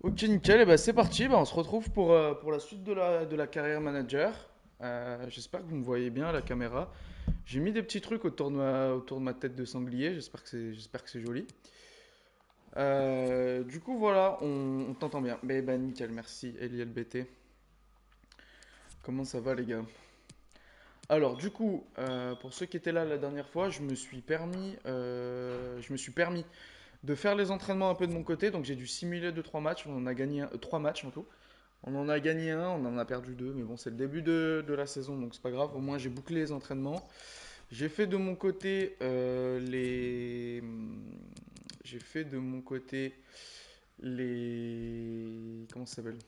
Ok, nickel, et bah c'est parti, bah, on se retrouve pour la suite de la carrière manager. J'espère que vous me voyez bien à la caméra. J'ai mis des petits trucs autour de ma tête de sanglier, j'espère que c'est joli. Du coup, voilà, on t'entend bien. Mais bah nickel, merci, LILBT. Comment ça va, les gars? Alors, du coup, pour ceux qui étaient là la dernière fois, je me suis permis de faire les entraînements un peu de mon côté, donc j'ai dû simuler deux trois matchs, on en a gagné 3 matchs en tout. On en a gagné un, on en a perdu deux, mais bon, c'est le début de la saison, donc c'est pas grave. Au moins, j'ai bouclé les entraînements. J'ai fait de mon côté J'ai fait de mon côté les. Comment ça s'appelle?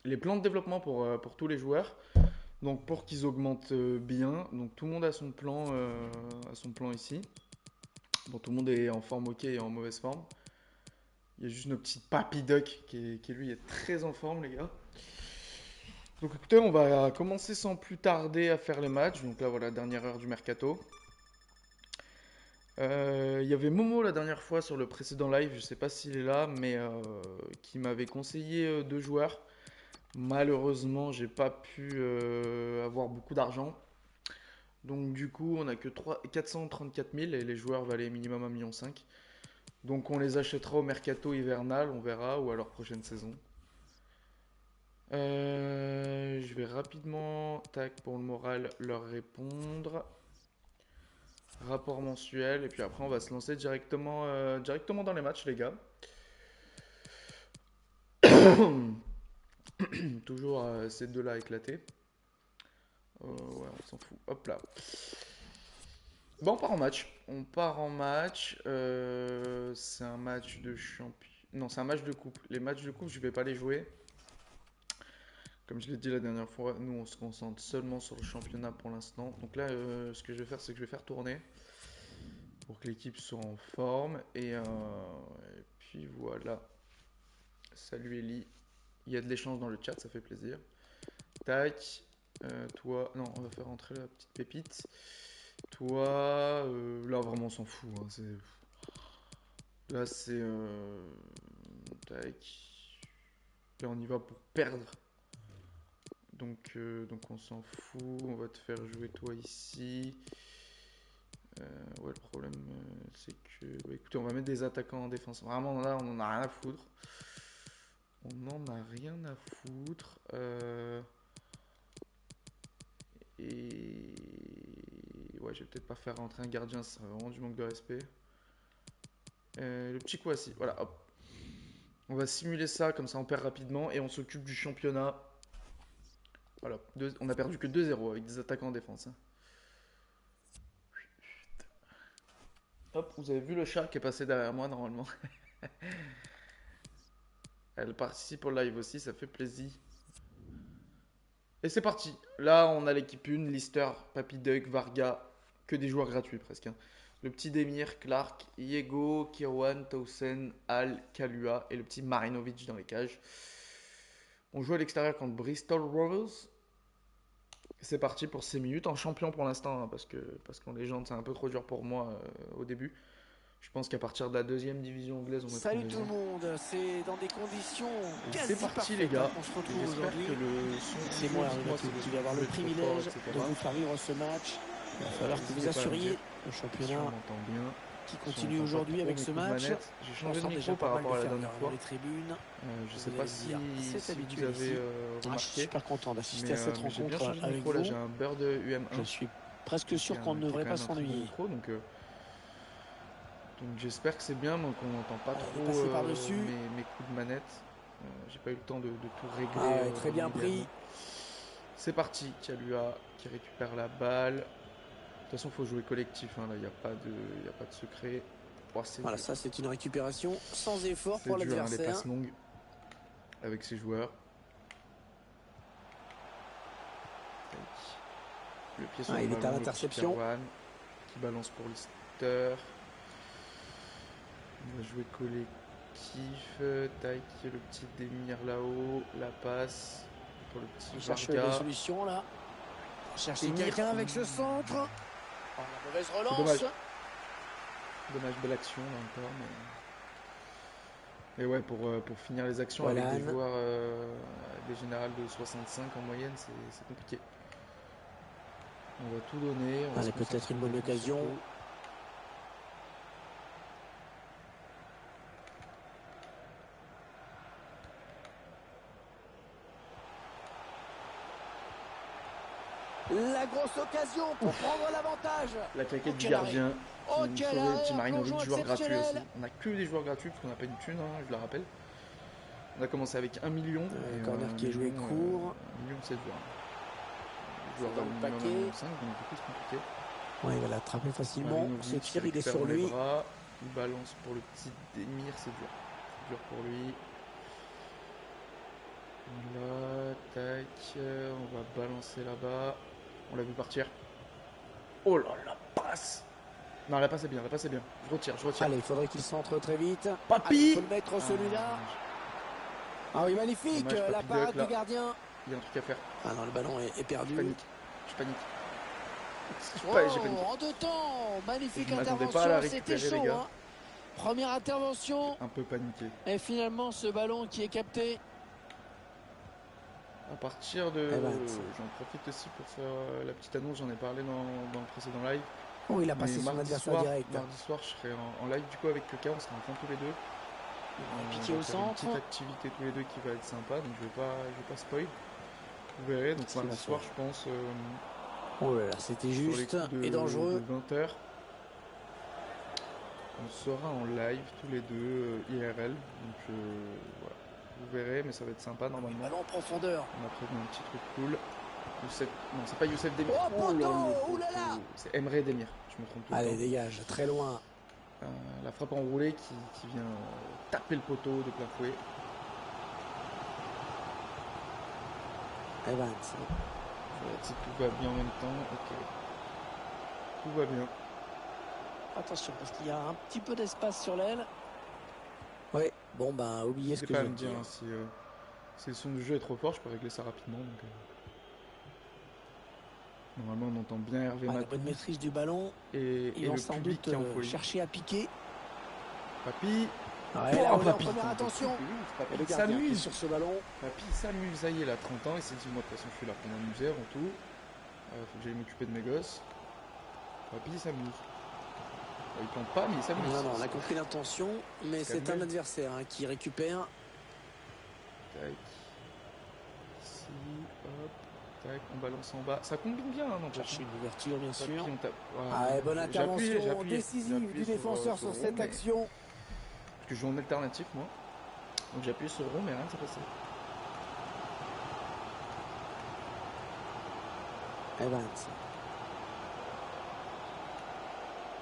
Les plans de développement pour tous les joueurs. Donc, pour qu'ils augmentent bien. Donc, tout le monde a son plan ici. Bon, tout le monde est en forme ok et en mauvaise forme. Il y a juste notre petit Papy Duck qui lui est très en forme, les gars. Donc écoutez, on va commencer sans plus tarder à faire les matchs. Donc là, voilà, dernière heure du mercato. Il y avait Momo la dernière fois sur le précédent live, je sais pas s'il est là, mais qui m'avait conseillé deux joueurs. Malheureusement, j'ai pas pu avoir beaucoup d'argent. Donc du coup, on a que 434 000 et les joueurs valaient minimum 1,5 million. Donc on les achètera au mercato hivernal, on verra, ou alors prochaine saison. Je vais rapidement, tac, pour le moral, leur répondre. Rapport mensuel, et puis après on va se lancer directement dans les matchs, les gars. Toujours ces deux-là éclatés. Ouais, on s'en fout. Hop là. Bon, on part en match. On part en match. C'est un match de champion. Non, c'est un match de coupe. Les matchs de coupe, je vais pas les jouer. Comme je l'ai dit la dernière fois, nous on se concentre seulement sur le championnat pour l'instant. Donc là, ce que je vais faire, c'est que je vais faire tourner pour que l'équipe soit en forme. Et puis voilà. Salut Ellie. Il y a de l'échange dans le chat, ça fait plaisir. Tac. Toi, non, on va faire rentrer la petite pépite. Toi, là vraiment on s'en fout, hein, là c'est, tac. Là on y va pour perdre. Donc on s'en fout. On va te faire jouer toi ici. Ouais, le problème c'est que, bah, écoutez, on va mettre des attaquants en défense. Vraiment là, on en a rien à foutre. On n'en a rien à foutre. Et ouais, je vais peut-être pas faire rentrer un gardien, ça serait vraiment du manque de respect. Le petit Kouassi, voilà, hop. On va simuler ça, comme ça on perd rapidement et on s'occupe du championnat. Voilà, on a perdu que 2-0 avec des attaquants en défense, hein. Hop, vous avez vu le chat qui est passé derrière moi normalement. Elle participe au live aussi, ça fait plaisir. Et c'est parti. Là, on a l'équipe 1, Lister, Papy Duck, Varga, que des joueurs gratuits presque, hein. Le petit Demir, Clark, Yego, Kirwan, Towson, Al, Kalua et le petit Marinovic dans les cages. On joue à l'extérieur contre Bristol Rovers. C'est parti pour 6 minutes en champion pour l'instant, hein, parce qu'en légende c'est un peu trop dur pour moi au début. Je pense qu'à partir de la deuxième division anglaise on mettra en Salut tout le légende. monde, c'est dans des conditions Et c'est quasi parti les parfaites hein, gars. qu'on se Et retrouve j'espère que aujourd'hui. le son est C'est bon. moi Dites-moi si Runato le qui son va avoir le est trop fort, privilège de etc. vous faire vivre ce match. Il va falloir que vous N'hésitez pas à me dire assuriez le si on championnat m'entend bien, qui si on continue n'entend pas aujourd'hui trop avec mes ce coups de match. manette. J'ai On changé de sent déjà micro pas par mal rapport de à la dernière ferveur dans fois. les tribunes. Je Et sais vous pas allez me dire, c'est si vous habituel avez ici. Je suis remarqué, super content mais, d'assister à cette mais j'ai bien rencontre changé de avec micro. Là, vous. j'ai un Bird Je UM1 suis presque qui est, sûr qu'on ne qui est devrait quand pas même un très bon s'ennuyer. micro. Donc j'espère que c'est bien, donc on n'entend pas Allez, il est trop passé par-dessus. mes coups de manette. J'ai pas eu le temps de tout Ah régler ouais, très bien immédiatement. pris. C'est parti, Kalua qui récupère la balle. De toute façon, il faut jouer collectif, hein, là, il n'y a pas de secret. Oh, c'est Voilà, dur. ça c'est une récupération sans effort C'est pour dur, hein, les l'adversaire. passes longues avec ces joueurs. Le pied sur Ah, le il est à ballon, le petit l'interception. Kerwan qui balance pour Lister. On va jouer collectif. Tac, le petit Demir là-haut. La passe pour le petit Il cherche des Varga. solutions là. Chercher Demir. quelqu'un avec ce centre. Oh, la mauvaise C'est relance. dommage. Dommage, belle action là encore. Et ouais, pour finir les actions avec Voilà. des joueurs, des générales de 65 en moyenne, c'est compliqué. On va tout donner, on va se Allez, peut-être concentrer une au bonne début occasion. surtout. La grosse occasion pour prendre l'avantage. La claquette du quel arrêt. gardien qui Oh, vient nous quel sauver, arrêt, Tim un Marinovic, plongeon joueur gratuit aussi. exceptionnel. On a que des joueurs gratuits parce qu'on n'a pas une thune, hein, je le rappelle. On a commencé avec 1 million et Corner qui est joué court. 1 million c'est dur. Les joueurs Dans le minimum 1 paquet. million 5, donc du coup c'est compliqué. Ouais, il va l'attraper facilement. Marinovic Ce tir, qui il est récupère sur dans les lui. bras. Il balance pour le petit Demir, c'est dur. C'est dur pour lui. Là, tac, on va balancer là-bas. On l'a vu partir. Oh là là, passe! Non, la passe est bien, la passe est bien. Je retire, je retire. Allez, il faudrait qu'il centre très vite. Papy! Il faut le mettre celui-là. Ah oui, magnifique, Dommage, la Papy parade Duck, là. du gardien. Il y a un truc à faire. Ah non, le ballon est perdu. Je panique. Je panique. Oh, J'ai paniqué. en deux temps, magnifique Je m'attendais intervention, pas à la c'était récupérer, chaud. les gars. Hein. Première intervention, Un peu paniqué. et finalement ce ballon qui est capté. À partir de. Evans. J'en profite aussi pour faire la petite annonce, j'en ai parlé dans le précédent live. Oh, il a Mais passé son mardi adversaire soir, direct. mardi soir, je serai en live du coup avec Keka, on sera en train tous les deux. Piqué On au va faire une centre. petite activité tous les deux qui va être sympa, donc je vais pas spoil. Vous verrez, donc Qu'est-ce qu'il mardi va soir, faire? je pense, Oh là là, c'était sur les juste coups de, et dangereux. de 20h, on sera en live tous les deux IRL. Donc voilà, vous verrez, mais ça va être sympa normalement. Ballon en profondeur. On a prévu un petit truc cool. Youssef... Non, c'est pas Youssef Demir. Oh, poteau, là là, oulala. c'est Emre Demir, je me trompe tout le Allez, temps. dégage, très loin. La frappe enroulée qui vient taper le poteau de plein fouet. Evans. Si tout va bien en même temps, ok. Tout va bien. Attention, parce qu'il y a un petit peu d'espace sur l'aile. Ouais, bon, ben, oubliez ce N'hésitez que pas je à viens me de dire dire. hein, si le son du jeu est trop fort, je peux régler ça rapidement. Donc, normalement, on entend bien Hervé La Matou bonne maîtrise du ballon. et Ils vont le sans public doute qui est en folie. chercher à piquer. Papy, Ouais, oh, là, on est en Papy, première attention. Papy Et le il gardien qui est s'amuse. sur ce ballon. Papy il s'amuse, ça y est, il a 30 ans, il s'est dit moi de toute façon je suis là pour m'amuser avant tout. Faut que j'aille m'occuper de mes gosses. Papy il s'amuse. Il plante pas mais il s'amuse. Non, non, on a compris l'intention, mais c'est un adversaire hein, qui récupère. Tac. Ici, hop, tac, on balance en bas. Ça combine bien, hein, n'empêche. Chercher une ouverture, bien Papy, sûr. on tape. Voilà. Ah, et bonne J'ai intervention appuyé décisive du défenseur sur rond, cette mais- action. Parce que je joue en alternatif, moi. Donc j'ai appuyé sur le rond, mais rien ne s'est passé. Evans.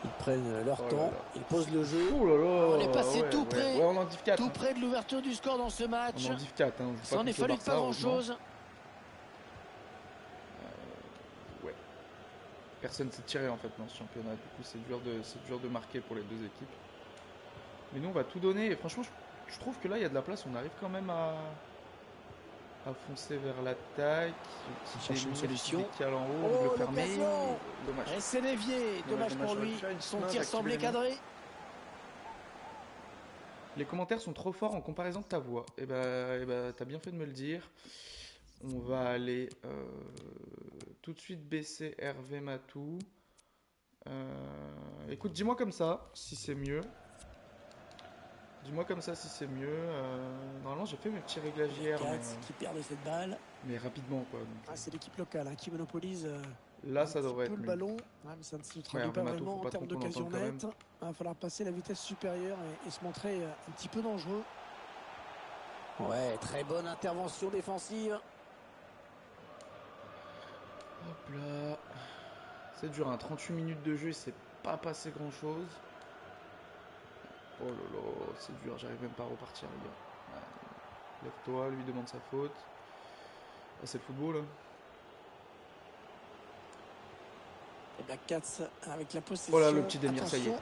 Ils prennent leur Oh là temps, là. ils posent le jeu. Oh là là. On est passé tout près. Ouais, on est en div 4. Tout près de l'ouverture du score dans ce match. On est en div 4. Hein. On joue Ça en pas est contre le fallu Barça, pas grand heureusement. chose. Ouais. Personne s'est tiré en fait dans ce championnat. Du coup, c'est dur de marquer pour les deux équipes. Mais nous, on va tout donner. Et franchement, je trouve que là, il y a de la place. On arrive quand même à foncer vers l'attaque. Cherche une solution. Décale en haut, Oh, on veut le fermer. l'occasion. Dommage. Et c'est dévié. Dommage pour dommage, lui. j'aurais pu Son faire une tir main, semblait d'activer les mains. cadré. Les commentaires sont trop forts en comparaison de ta voix. Et bah, t'as bien fait de me le dire. On va aller tout de suite baisser Hervé Matou. Écoute, dis-moi comme ça si c'est mieux. Dis-moi comme ça si c'est mieux. Normalement, j'ai fait mes petits réglages hier, Katz qui perd cette balle. mais rapidement quoi. Donc, Ah, c'est l'équipe locale hein, qui monopolise là, un ça petit devrait peu être le mieux. ballon. Ouais, mais ça ne se traduit Hervé pas Matou, vraiment faut en pas termes trop qu'on d'occasion entende quand nette. Il va falloir passer la vitesse supérieure et se montrer un petit peu dangereux. Ouais, très bonne intervention défensive. Hop là. C'est dur, hein. 38 minutes de jeu, il s'est pas passé grand chose. Oh là là, c'est dur, j'arrive même pas à repartir, les gars. Ouais. Lève-toi, lui demande sa faute. Ah, c'est le football, hein. Et bien Katz avec la possession. Oh là, le petit Demir, ça y est. Attention.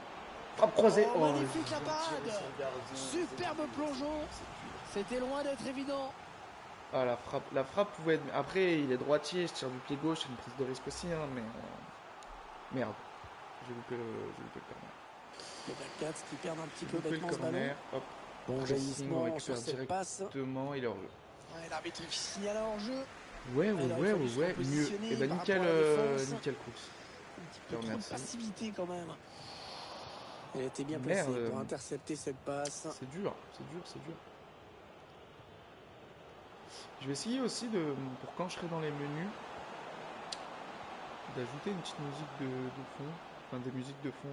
Frappe croisée. Oh, magnifique la ils ont parade. tiré son gardien. Superbe plongeon. C'était loin d'être évident. Ah, la frappe pouvait être. Après, il est droitier, je tire du pied gauche, c'est une prise de risque aussi, hein, mais. Merde. J'ai loupé le corner. Et bien Katz qui perd un petit J'ai peu loupé le bêtement ce ballon. corner. Hop. Bon on jaillissement récupère sur cette passe. directement, il est hors jeu. Ouais, l'arbitre signale hors jeu. Ouais, Alors, mieux. Et bah nickel, nickel course. Un petit peu trop de passivité quand même. Elle était bien Merde. placée pour intercepter cette passe. C'est dur. Je vais essayer aussi pour quand je serai dans les menus, d'ajouter une petite musique de fond, enfin des musiques de fond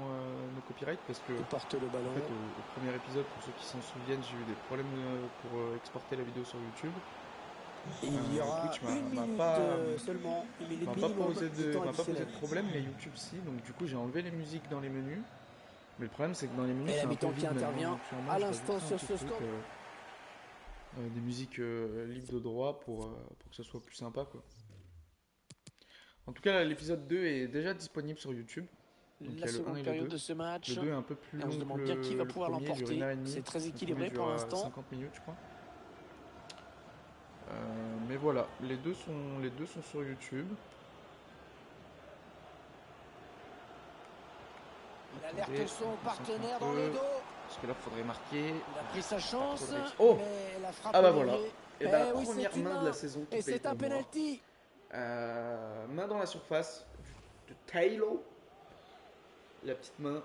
no copyright, parce que Il porte le ballon. en fait, au premier épisode, pour ceux qui s'en souviennent, j'ai eu des problèmes pour exporter la vidéo sur YouTube. Et il y aura Twitch une minute seulement, une minute m'a minimum pas posé de temps additionnel. de problème, mais YouTube si, donc du coup j'ai enlevé les musiques dans les menus. Mais le problème c'est que dans les menus et c'est un peu l'habitant vide qui intervient à l'instant sur ce score. Des musiques libres de droit pour que ce soit plus sympa quoi. En tout cas l'épisode 2 est déjà disponible sur YouTube. Donc, La seconde période de ce match. Le 2 est un peu plus long. On se demande bien qui va pouvoir l'emporter. C'est très équilibré pour l'instant. 50 minutes je crois. Mais voilà, les deux sont sur YouTube. Il alerte son partenaire dans le dos. Parce que là, il faudrait marquer. Il a pris sa chance. Oh, mais la frappe ah bah voilà. Et bah, la première main de la saison. Et c'est un penalty. Main dans la surface de Taylor. La petite main.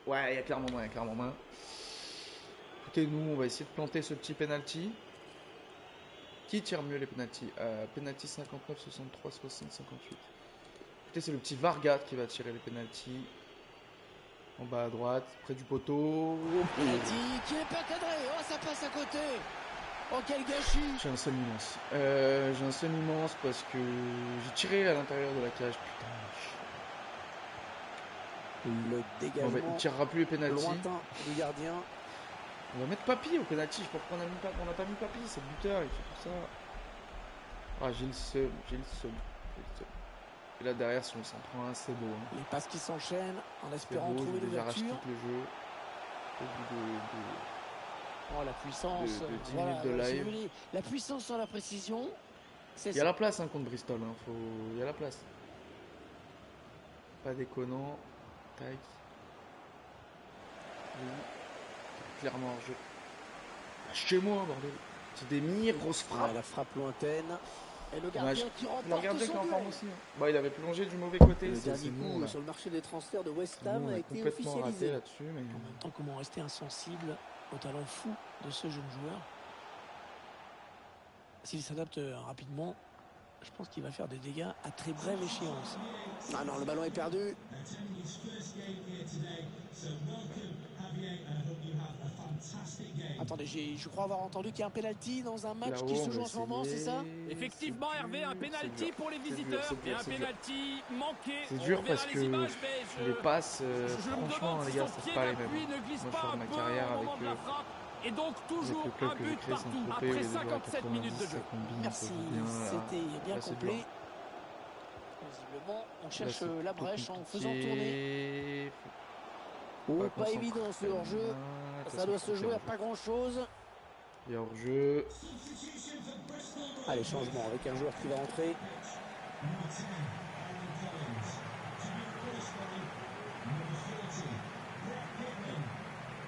Ouais, il y a clairement main. Écoutez, nous, on va essayer de planter ce petit penalty. Qui tire mieux les penalties? Penalty 59, 63, 60, 58. Écoutez, c'est le petit Vargas qui va tirer les penalties. En bas à droite, près du poteau. Penalty qui est pas cadré. Oh, ça passe à côté. Oh, quel gâchis. J'ai un seul immense parce que j'ai tiré à l'intérieur de la cage. Putain. Le dégagement. Bon, bah, il tirera plus les penalties. Lointain du gardien. On va mettre Papy au penalty. Je sais pas pourquoi on n'a pas mis Papy. C'est le buteur, il fait tout ça. Ah, j'ai le seum. Et là derrière, si on s'en prend un, c'est beau. Hein. Les passes qui s'enchaînent en espérant trouver l'ouverture. Le jeu. Oh, la puissance. De 10 minutes de live. La puissance sur la précision. Il y a la place hein, contre Bristol. Hein. Il y a la place. Pas déconnant. Tac. Oui. Clairement hors jeu. Chez moi, bordel. Petit démir, grosse frappe. Ouais, la frappe lointaine. Et le gardien qui remporte le gardien son qui est en duel. forme aussi. Hein. Bah, il avait plongé du mauvais côté. Le dernier coup sur le marché des transferts de West Ham a été complètement officialisé. raté là-dessus. Mais... En même temps, comment rester insensible au talent fou de ce jeune joueur? S'il s'adapte rapidement, je pense qu'il va faire des dégâts à très brève échéance. Ah non, le ballon est perdu. Attendez, je crois avoir entendu qu'il y a un penalty dans un match qui se joue en ce moment, c'est ça? Effectivement, Hervé, un penalty pour les visiteurs et un penalty manqué. C'est dur parce que les passes, franchement, les gars, c'est pas les mêmes. Moi, je fais ma carrière avec et donc toujours un but partout après 57 minutes de jeu. Merci, c'était bien complet. Visiblement, on cherche la brèche en faisant tourner. Oh, pas évident ce hors-jeu. Ça doit se jouer à pas grand-chose. Et hors-jeu. Allez, changement avec un joueur qui va rentrer.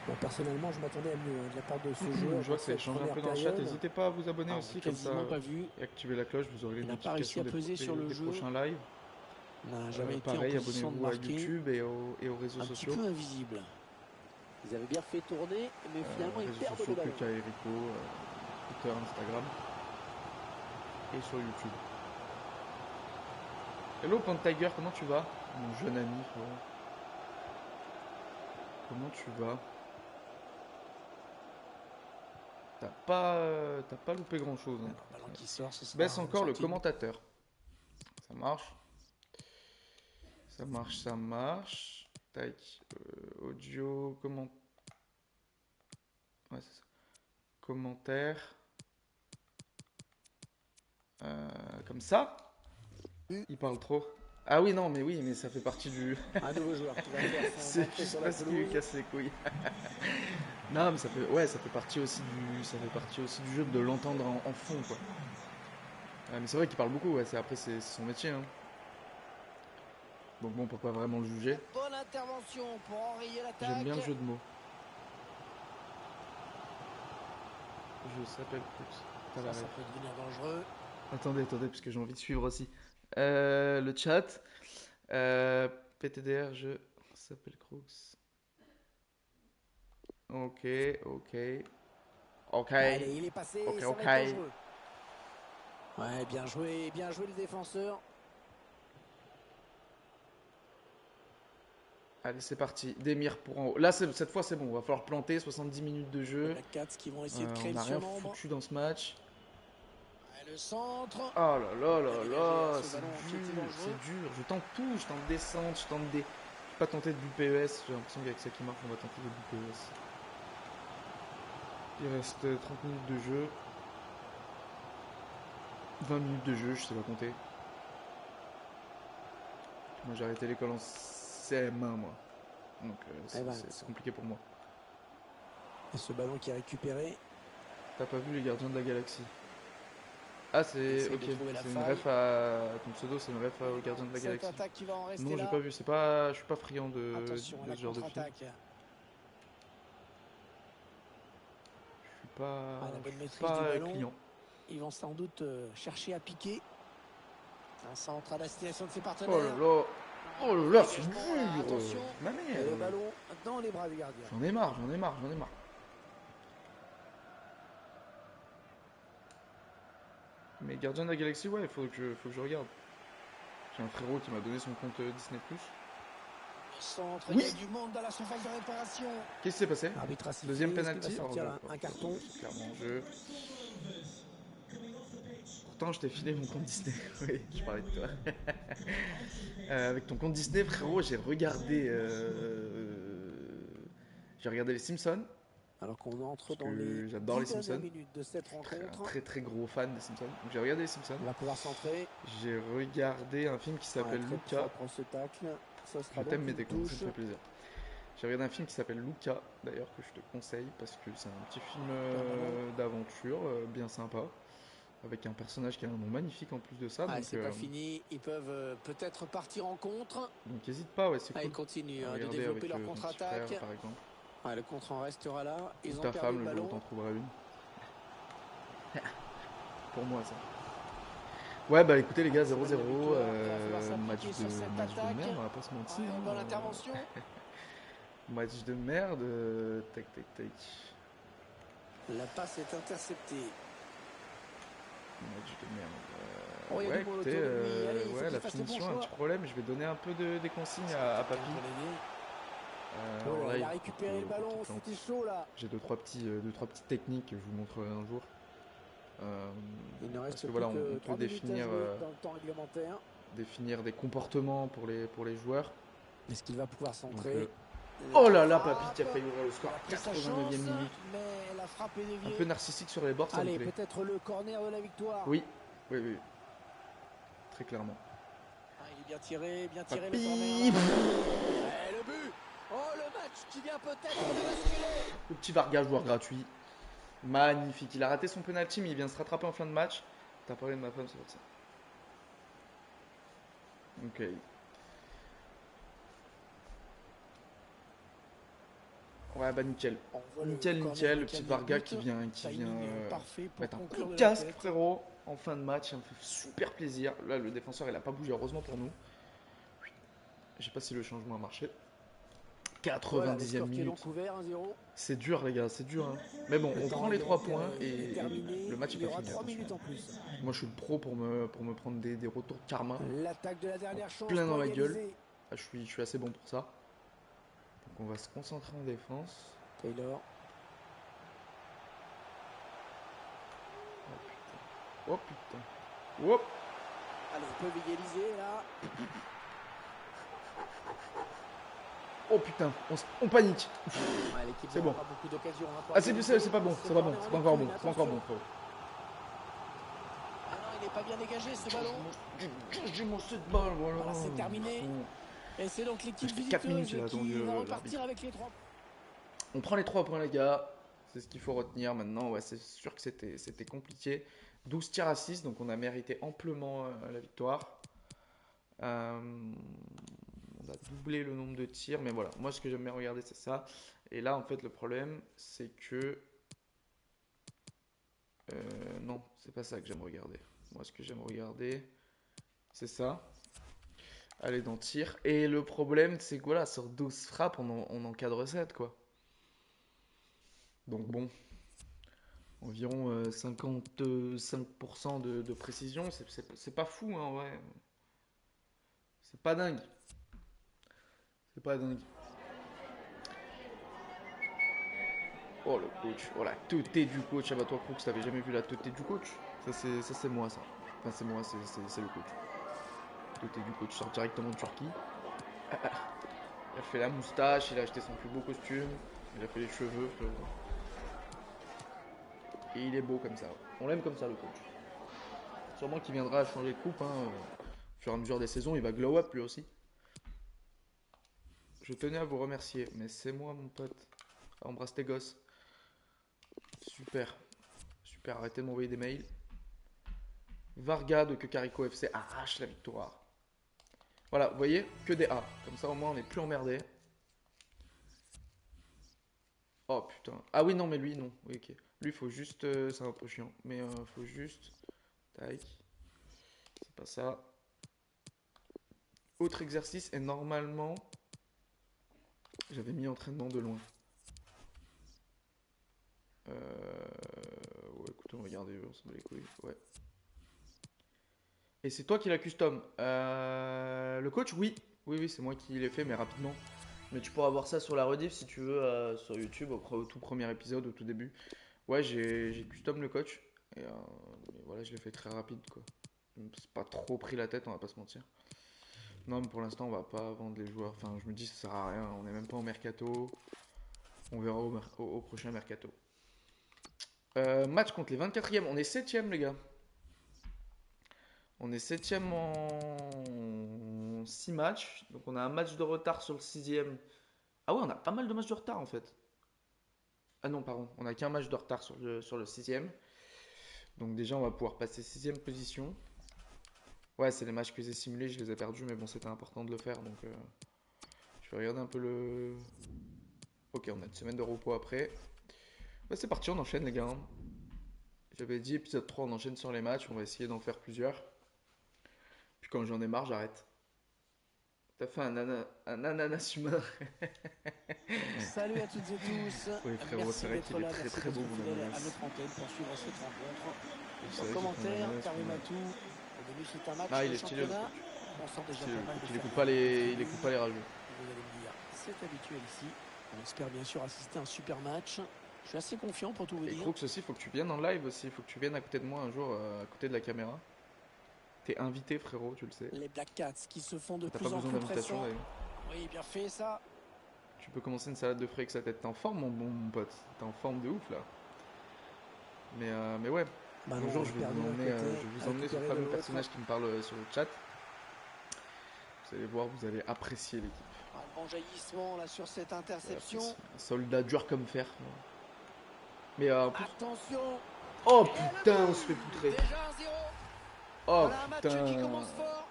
Bon, personnellement, je m'attendais à mieux de la part de ce joueur. Je vois que ça change un peu dans le chat. N'hésitez pas à vous abonner aussi, comme ça. Pas vu. Et activer la cloche, vous aurez les notifications des prochains lives. N'a jamais été pareil, en position de marquer. À YouTube et aux réseaux sociaux. Un petit peu invisible. Ils avaient bien fait tourner, mais finalement ils perdent le ballon. Erico, Twitter, Instagram et sur YouTube. Hello Pan Tiger, comment tu vas? Mon jeune ami. Comment tu vas? T'as pas loupé grand chose. Hein. Ballon qui sort, baisse encore le commentateur. Ça marche. Ça marche. Tac. Audio, comment... Ouais, c'est ça. Commentaire. Comme ça. Il parle trop. Ah oui, non, mais ça fait partie du... Un nouveau joueur qui va faire son entrée sur la parce qu'il lui casse les couilles. Non, mais ça fait partie aussi du jeu de l'entendre en fond, quoi. Mais c'est vrai qu'il parle beaucoup, ouais, c'est son métier, hein. Donc bon, on peut pas vraiment le juger. Bonne intervention pour enrayer l'attaque. J'aime bien le jeu de mots. jeu, ça s'appelle Crux. Ça peut devenir dangereux. Attendez, parce que j'ai envie de suivre aussi. Le chat. PTDR, ça s'appelle Crux. Ok. Allez, il est passé, ça va être dangereux. Ouais, bien joué le défenseur. Allez, c'est parti. Demir pour en haut. Là, cette fois, c'est bon. Va falloir planter. 70 minutes de jeu. La 4 qui vont essayer de créer on n'a le rien surnombre. foutu dans ce match. Ouais, le centre. Oh là, c'est dur. Je tente tout. Je tente descente, je tente des... Je vais pas tenter de l'UPES. J'ai l'impression qu'avec ça qui marche, on va tenter de l'UPES. Il reste 30 minutes de jeu. 20 minutes de jeu, je sais pas compter. Moi, j'ai arrêté l'école en CM1, moi. Donc, c'est compliqué pour moi. Et ce ballon qui est récupéré. T'as pas vu les gardiens de la galaxie? Ah, c'est ok. C'est une ref à ton pseudo, c'est une ref aux gardiens de la galaxie. Qui va en rester non, j'ai pas vu. Je suis pas friand de ce genre de film. Je suis pas client. Ils vont sans doute chercher à piquer. Un centre à destination de ses partenaires. Oh là, c'est dur. Ma mère. Le ballon dans les bras du gardien. J'en ai marre. Mais Gardien de la Galaxie, ouais, il faut que je regarde. J'ai un frérot qui m'a donné son compte Disney+. Centre, oui. Il y a du monde dans la surface de réparation. Qu'est-ce qui s'est passé? Deuxième penalty. Un carton. C'est clairement en jeu. Pourtant, je t'ai filé mon compte Disney. Oui, je parlais de toi. Avec ton compte Disney, frérot, j'ai regardé les Simpsons. Alors qu'on entre dans les j'adore les Simpsons. Minutes de cette rencontre. Un très gros fan des Simpsons. Donc j'ai regardé les Simpsons. On va pouvoir centrer. J'ai regardé un film qui s'appelle Luca. Ce tacle. Je t'aime mes décomptes, ça me fait plaisir. J'ai regardé un film qui s'appelle Luca, d'ailleurs, que je te conseille parce que c'est un petit film d'aventure bien sympa. Avec un personnage qui a un nom magnifique en plus de ça. Ah, c'est pas fini, ils peuvent peut-être partir en contre. Donc n'hésite pas, ouais, c'est cool. Ils continuent de développer leur contre-attaque. Par exemple. Le contre en restera là. Ils ont ta femme, le jour où t'en trouveras une. Pour moi, ça. Ouais, bah écoutez les gars, 0-0. Match de merde, on va pas se mentir. Bonne intervention. Match de merde. Tac. La passe est interceptée. Match de merde. Ouais, écoutez, la finition a un petit problème. Je vais donner un peu des consignes à Papy. Il a récupéré le ballon, c'était chaud là. J'ai deux trois petites techniques que je vous montrerai un jour. Il ne reste parce que voilà, on peut définir des comportements pour les joueurs. Est-ce qu'il va pouvoir centrer? Oh là là, Papy qui a failli ouvrir le score à 89e minute. Mais la frappe est déviée. Un peu narcissique sur les bords, ça me plaît. Peut-être le corner de la victoire. Oui. Très clairement. Il est bien tiré Papy. le corner. Le but. Oh, le match qui vient peut-être de basculer. Le petit Vargas, joueur gratuit. Magnifique. Il a raté son penalty, mais il vient se rattraper en fin de match. T'as parlé de ma femme, c'est pour ça. Ok. Ouais, bah nickel. Nickel. Le petit Vargas qui vient mettre un coup de casque, frérot. En fin de match, ça me fait super plaisir. Là, le défenseur, il a pas bougé, heureusement pour nous. Je sais pas si le changement a marché. 90e minute. C'est dur, les gars, c'est dur. Hein. Mais bon, on prend les 3 points et le match est pas fini. Moi, je suis le pro pour me prendre des retours de karma. Plein dans la gueule. Ah, je suis assez bon pour ça. Donc, on va se concentrer en défense. Taylor. Oh putain. Oh. Allez, ils peuvent égaliser là. Oh putain, on panique. C'est bon. Ah c'est pas bon, c'est pas encore bon, frérot. Ah non, il n'est pas bien dégagé ce ballon. J'ai mon set ball, voilà. C'est terminé. Et c'est donc l'équipe visiteuse qui va repartir avec les 3 points. On prend les 3 points les gars. C'est ce qu'il faut retenir maintenant. Ouais, c'est sûr que c'était compliqué. 12 tirs à 6, donc on a mérité amplement la victoire. On a doublé le nombre de tirs, mais voilà, moi ce que j'aime bien regarder c'est ça. Et là en fait le problème c'est que Non, c'est pas ça que j'aime regarder. Moi, ce que j'aime regarder, c'est ça. Aller dans tir. Et le problème, c'est que voilà, sur 12 frappes, on encadre 7, quoi. Donc bon, environ 55% de précision, c'est pas fou, hein, ouais. C'est pas dingue. C'est pas dingue. Oh le coach, oh la teuté du coach. Ah bah toi Crooks, t'avais jamais vu la teuté du coach? Ça c'est moi ça. Enfin c'est moi, c'est le coach. Teuté du coach, sort directement de Turquie. Il a fait la moustache, il a acheté son plus beau costume, il a fait les cheveux. Et il est beau comme ça. On l'aime comme ça le coach. Sûrement qu'il viendra changer de coupe, hein. Au fur et à mesure des saisons, il va glow up lui aussi. Je tenais à vous remercier, mais c'est moi mon pote. Embrasse tes gosses. Super. Super, arrêtez de m'envoyer des mails. Varga de Kakariko FC arrache la victoire. Voilà, vous voyez, que des A. Comme ça au moins on n'est plus emmerdé. Oh putain. Ah oui, non, mais lui, non. Oui, ok. Lui, faut juste. C'est un peu chiant. Mais faut juste. Tac. C'est pas ça. Autre exercice, et normalement. J'avais mis entraînement de loin. Ouais, écoute, on va regarder, on s'en bat les couilles. Ouais. Et c'est toi qui l'as custom. Le coach, oui. Oui, oui, c'est moi qui l'ai fait, mais rapidement. Mais tu pourras voir ça sur la rediff si tu veux, sur YouTube, au tout premier épisode, au tout début. Ouais, j'ai custom le coach. Et voilà, je l'ai fait très rapide, quoi. C'est pas trop pris la tête, on va pas se mentir. Non, mais pour l'instant, on va pas vendre les joueurs. Enfin, je me dis, ça sert à rien. On est même pas au mercato. On verra au prochain mercato. Match contre les 24e. On est 7e, les gars. On est 7e en 6 matchs. Donc, on a un match de retard sur le 6e. Ah ouais, on a pas mal de matchs de retard, en fait. Ah non, pardon. On a qu'un match de retard sur le 6e. Donc, déjà, on va pouvoir passer 6e position. Ouais, c'est les matchs que j'ai simulés, je les ai perdus, mais bon, c'était important de le faire, donc je vais regarder un peu le... Ok, on a une semaine de repos après. Bah, c'est parti, on enchaîne les gars. J'avais dit épisode 3, on enchaîne sur les matchs, on va essayer d'en faire plusieurs. Puis quand j'en ai marre, j'arrête. T'as fait un ananas humain. Salut à toutes et tous. Oui frérot, c'est vrai qu'il est très très beau mon ananas. À notre antenne pour suivre cette rencontre. C'est En vrai commentaire, qu'il Karim Atou. Au début c'est un match Ah, il de est stylé le championnat. coach. On sent déjà Stylé, pas mal de il écoute pas les rageux. Vous allez me dire, c'est habituel ici. On espère bien sûr assister à un super match. Je suis assez confiant pour tout vous Et dire. Crooks aussi, faut que tu viennes en live aussi, faut que tu viennes à côté de moi un jour, à côté de la caméra. T'es invité frérot, tu le sais. Les Black Cats qui se font de T'as plus pas en besoin plus d'invitation pressants. d'ailleurs. Oui, bien fait ça. Tu peux commencer une salade de fruits avec sa tête. T'es en forme mon pote. T'es en forme de ouf là. Mais ouais. Bah Un non, jour je vais vous emmener sur le fameux personnage qui me parle sur le chat. Vous allez voir, vous allez apprécier l'équipe. Un bon jaillissement là sur cette interception. Un soldat dur comme fer. Mais en plus... Attention. Oh putain, on se fait poutrer. Déjà 1-0. Oh Voilà un match qui putain. commence fort.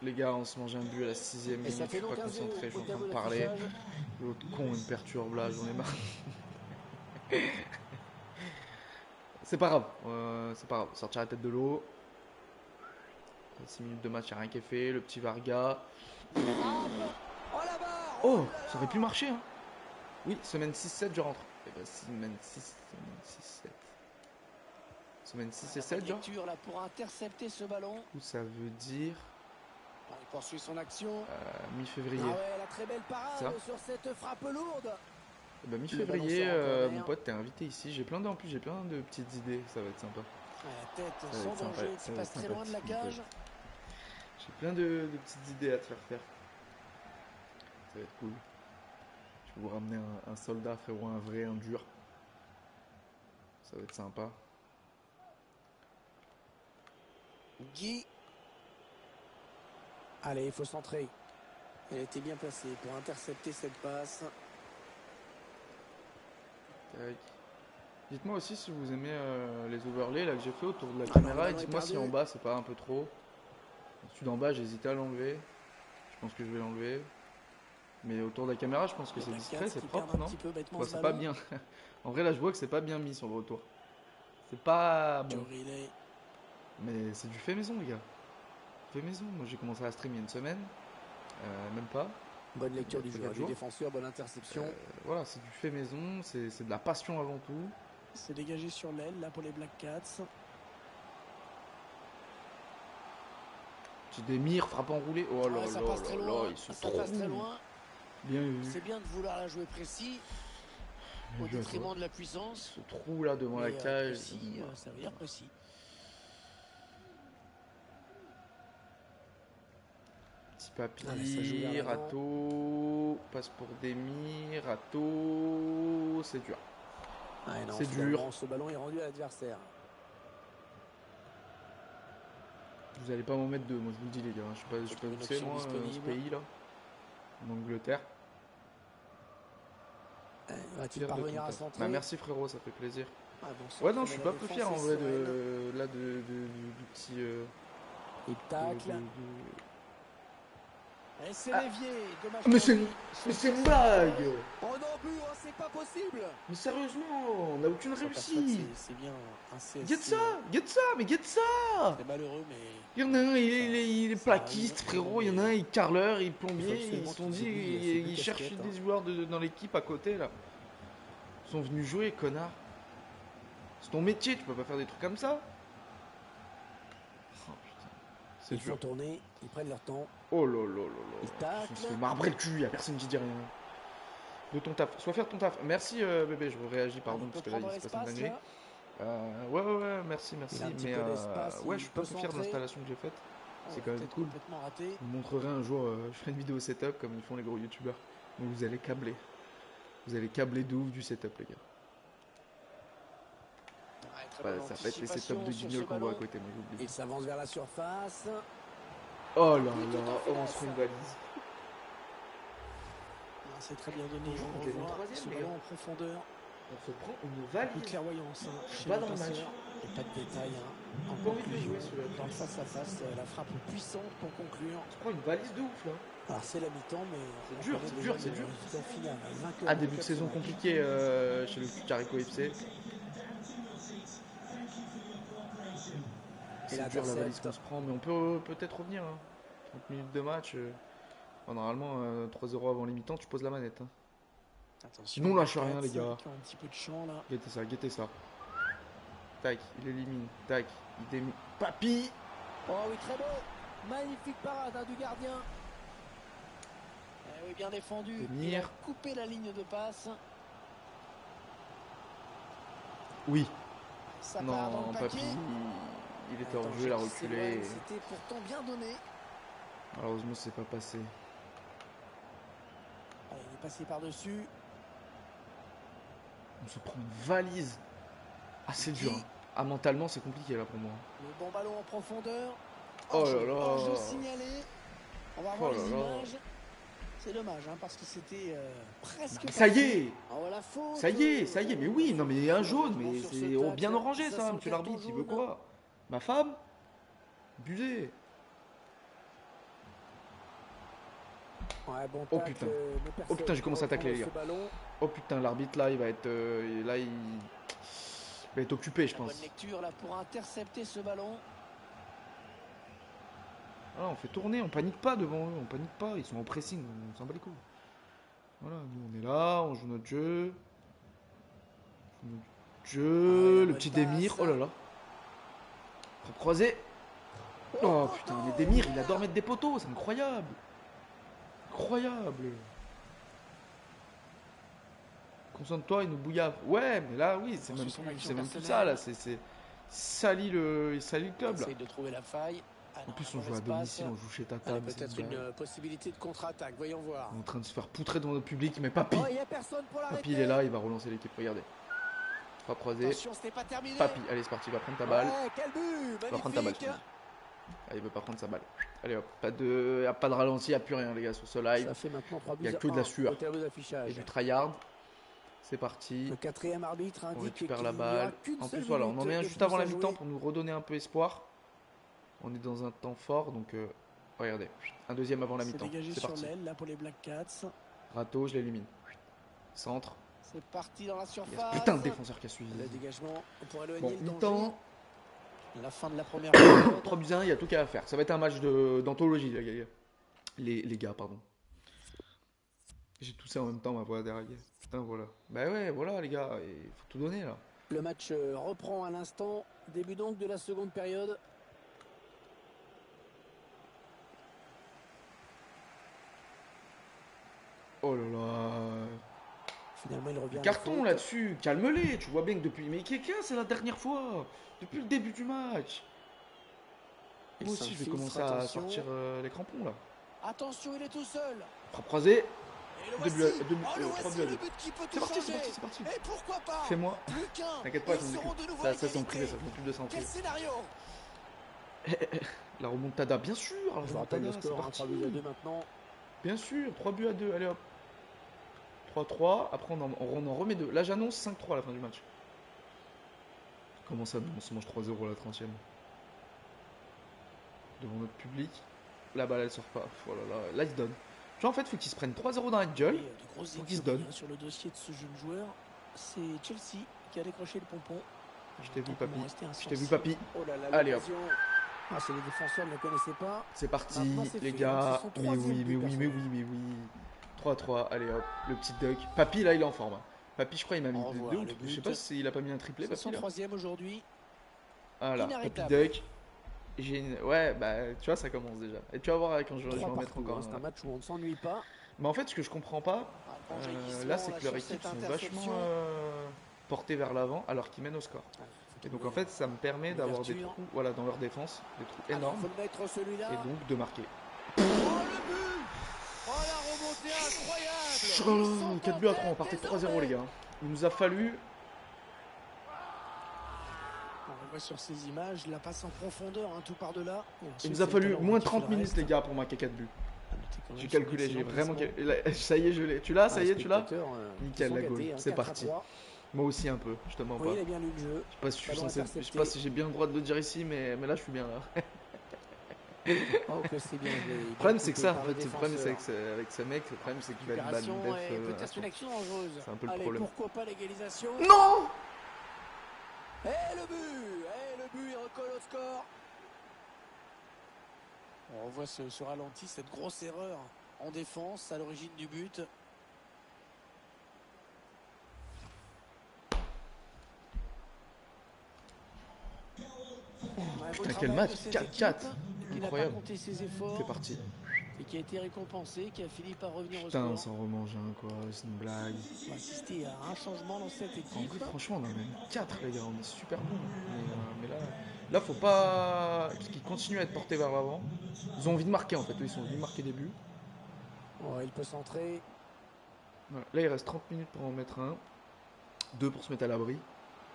Les gars, on se mange un but à la 6ème minute, je suis pas concentré, je suis en train de parler. L'autre con, il me perturbe là, j'en ai marre. C'est pas grave, sortir la tête de l'eau. 6 minutes de match, y'a rien qui est fait. Le petit Varga. Oh, ça aurait pu marcher, hein. Oui, semaine 6-7, je rentre. Et bah, semaine 6-7. Semaine 6 et 7, genre. Là pour intercepter ce ballon. Où ça veut dire. Il poursuit son action. Mi-février. Ah ouais, la très belle parade sur cette frappe lourde. Et bah, mi-février, mon pote, t'es invité ici. En plus, j'ai plein de petites idées, ça va être sympa. La tête sans danger, qui passe très loin de la cage. J'ai plein de petites idées à te faire. Ça va être cool. Je vais vous ramener un soldat, frérot, un vrai, un dur. Ça va être sympa. Guy. Allez, il faut centrer. Elle a été bien placée pour intercepter cette passe. Tac. Dites-moi aussi si vous aimez les overlays là, que j'ai fait autour de la caméra. Et dites-moi si en bas c'est pas un peu trop. Celui d'en bas, j'ai hésité à l'enlever. Je pense que je vais l'enlever. Mais autour de la caméra, je pense que c'est discret, c'est propre, non? Ouais, c'est pas bien. En vrai, là, je vois que c'est pas bien mis sur le retour. C'est pas bon. Riley. Mais c'est du fait maison, les gars. Fait maison. Moi, j'ai commencé à stream il y a une semaine. Même pas. Bonne lecture du joueur, du défenseur, bonne interception. Voilà, c'est du fait maison, c'est de la passion avant tout. C'est dégagé sur l'aile, là, pour les Black Cats. Petit Demir, frappe enroulée. Oh là ça là passe très là loin. là, il se Ça passe très loin. Bien vu. C'est bien de vouloir la jouer précis. Au détriment de la puissance. Ce trou là devant la cage. Précis, ça veut dire précis. Papi, Rato, passe pour Demir, Rato, c'est dur. C'est dur. Ce ballon est rendu à l'adversaire. Vous allez pas m'en mettre deux, moi je vous le dis les gars. Je suis pas poussé moi, ce pays là. En Angleterre. Va-t-il parvenir à centrer? Bah merci frérot, ça fait plaisir. Ouais non, je suis pas plus fier en vrai du petit... Il tacle. Et c'est Lévier, dommage. Mais c'est une blague. Oh non plus, c'est pas possible. Mais sérieusement, on n'a aucune réussite. C'est bien un CSC. Get ça. C'est malheureux mais... Il y en a un, il est plaquiste frérot, il y en a un, il est carreleur, il est plombier, ils se sont dit, ils cherchent des joueurs dans l'équipe à côté là. Ils sont venus jouer, connard. C'est ton métier, tu peux pas faire des trucs comme ça. Oh putain, c'est dur. Ils font tourner, ils prennent leur temps. Oh là là là là. On se fait marbrer le cul, y'a personne qui dit rien. De ton taf, sois fier de ton taf. Merci bébé, je réagis, pardon, parce que là il se passe une dinguerie. Ouais, merci. Mais ouais, je suis pas plus fier de l'installation que j'ai faite. C'est quand même cool. Je vous montrerai un jour, je ferai une vidéo setup comme ils font les gros youtubeurs. Donc vous allez câbler. Vous allez câbler de ouf du setup, les gars. Ça va être les setups de Guignol qu'on voit à côté, moi j'oublie. Il s'avance vers la surface. Oh là là, on se prend une valise. C'est très bien donné. Ce ballon en profondeur. On se prend une valise. Une clairvoyance. Je suis pas dans le match. Et pas de détails. On peut envie de jouer sur dans le face à face, la frappe puissante pour conclure. On se prend une valise de ouf là. Alors c'est la mi-temps, mais c'est dur. Final, début de saison compliqué chez le Carico FC. C'est dur la valise qu'on se prend, mais on peut peut-être revenir. 30 minutes de match. Normalement, 3-0 avant les mi-temps, tu poses la manette. Sinon, lâche rien, les gars. Un petit peu de champ, là. Guettez ça. Tac, il élimine. Tac, il démine. Papi! Oh oui, très beau. Magnifique parade du gardien. Oui, bien défendu. Il a coupé la ligne de passe. Oui. Ça non, Papi, il était hors jeu, il a reculé. C'était pourtant bien donné. Malheureusement, c'est pas passé. Allez, il est passé par-dessus. On se prend une valise. Ah, c'est dur. Mentalement, c'est compliqué là pour moi. Le bon ballon en profondeur. Oh là là. Hors-jeu signalé. On va voir les images. C'est dommage, parce que c'était presque... Ça y est. Oh, la faute. Ça y est. Mais oui, non mais un jaune, mais c'est bien orangé ça, monsieur l'arbitre, il veut quoi? Ma femme? Abusé. Ouais, bon oh putain, j'ai commencé à tacler les gars. Oh putain, l'arbitre là, il va être occupé, je pense. Bonne lecture là pour intercepter ce ballon. Voilà, on fait tourner, on panique pas devant eux, on panique pas, ils sont en pressing, on s'en bat les couilles. Voilà, nous on est là, on joue notre jeu. Le petit Demir, oh là là. Frappe croisée. Oh putain, mais Demir, il adore mettre des poteaux, c'est incroyable. Incroyable. Concentre-toi, il nous bouillave. Ouais, mais là, oui, c'est même plus ça, là. Il salit le club, là. De trouver la faille. En plus, on joue à domicile, on joue chez Tata. Peut-être une possibilité de contre-attaque, voyons voir. On est en train de se faire poutrer devant notre public, mais Papi. Papi, il est là, il va relancer l'équipe, regardez. Frappe croisée. Papi, allez, c'est parti, il va prendre ta balle. Quel but, il va prendre ta balle. Allez, il veut pas prendre sa balle. Allez hop, pas de ralenti, il n'y a plus rien les gars sur ce live. Il n'y a que de la sueur et du tryhard. C'est parti. Le quatrième arbitre indique on récupère la balle. En plus voilà, on en met un juste avant la mi-temps pour nous redonner un peu espoir. On est dans un temps fort donc regardez. Un deuxième avant la mi-temps. C'est parti. Là pour les Black Cats. Rato, je l'élimine. Centre. C'est parti dans la Il y a surface. ce putain de défenseur qui a suivi. Le dégagement pour éloigner Bon, le danger. mi-temps. La fin de la première période. 3-1, il y a tout qu'à faire. Ça va être un match d'anthologie, les gars, pardon. J'ai tout ça en même temps, ma voix derrière. Putain, voilà. Bah ouais, voilà, les gars, il faut tout donner, là. Le match reprend à l'instant. Début donc de la seconde période. Oh là là. Finalement, il revient. Carton là-dessus, calme-les. Tu vois bien que depuis. Mais quelqu'un, c'est la dernière fois. Depuis le début du match. Moi aussi, je vais commencer à sortir les crampons là. Attention, il est tout seul. Frappe croisée. Et 3 buts à 2. C'est parti, c'est parti. Et pourquoi pas. Fais-moi. Plus qu'un. T'inquiète pas, ça c'est en privé, ça je m'occupe de ça en Quel privé. scénario. La remontada, bien sûr. La remontada, c'est parti. 3 buts à 2 maintenant. Bien sûr, 3 buts à 2, allez hop. 3-3, après on en remet 2. Là j'annonce 5-3 à la fin du match. Comment ça, on se mange 3-0 à la 30e. Devant notre public. La balle elle sort pas. Oh là là, là ils se donnent. Tu vois en fait, faut qu'ils se prennent 3-0 dans la gueule. Faut qu'ils se donnent. Sur le dossier de ce jeune joueur, c'est Chelsea qui a décroché le pompon. Je t'ai vu papy. Je t'ai vu papy. Oh là là, allez hop. Ah, c'est les défenseurs ne le connaissaient pas. C'est parti les gars. Mais oui. 3-3, allez hop, le petit duck. Papy là il est en forme. Papy je crois il m'a mis 2 ou je sais pas s'il a pas mis un triplé. C'est son troisième aujourd'hui. Voilà, Papy duck. Ouais bah tu vois ça commence déjà. Et tu vas voir quand je vais en mettre encore. C'est un match où on ne s'ennuie pas. Mais en fait ce que je comprends pas, là c'est que leur équipe sont vachement portés vers l'avant alors qu'ils mènent au score. Et donc en fait ça me permet d'avoir des trous voilà, dans leur défense, des trous énormes. Et donc de marquer. Oh la remontée incroyable. 4 buts à 3, on partait 3-0 les gars. Il nous a fallu... On voit sur ces images la passe en profondeur, tout par delà. Il nous a fallu moins 30 minutes les gars pour marquer 4 buts. J'ai calculé, j'ai vraiment... Ça y est, je l'ai. Tu l'as, ça y est, tu l'as. Nickel la goal, c'est parti. Moi aussi un peu, je te mens pas. Je sais pas si j'ai bien le droit de le dire ici, mais là je suis bien là. Le problème c'est que ça, en fait, le problème c'est avec ce mec, le problème c'est qu'il va être def. C'est un peu le problème. Pourquoi pas l'égalisation? Non. Et le but, il recolle au score. On revoit ce ralenti, cette grosse erreur en défense à l'origine du but. Putain quel match, 4-4. Incroyable. C'est parti. Et qui a été récompensé, qui a fini par revenir au score. Putain, on score. s'en remange un quoi, c'est une blague. On va assister à un changement dans cette équipe. En plus, franchement, on a même 4 les gars, on est super bons. Mais là, faut pas... Parce qu'ils continuent à être portés vers l'avant. Ils ont envie de marquer en fait, ils ont envie de marquer des buts. Oh, il peut centrer. Voilà. Là, il reste 30 minutes pour en mettre un. 2 pour se mettre à l'abri.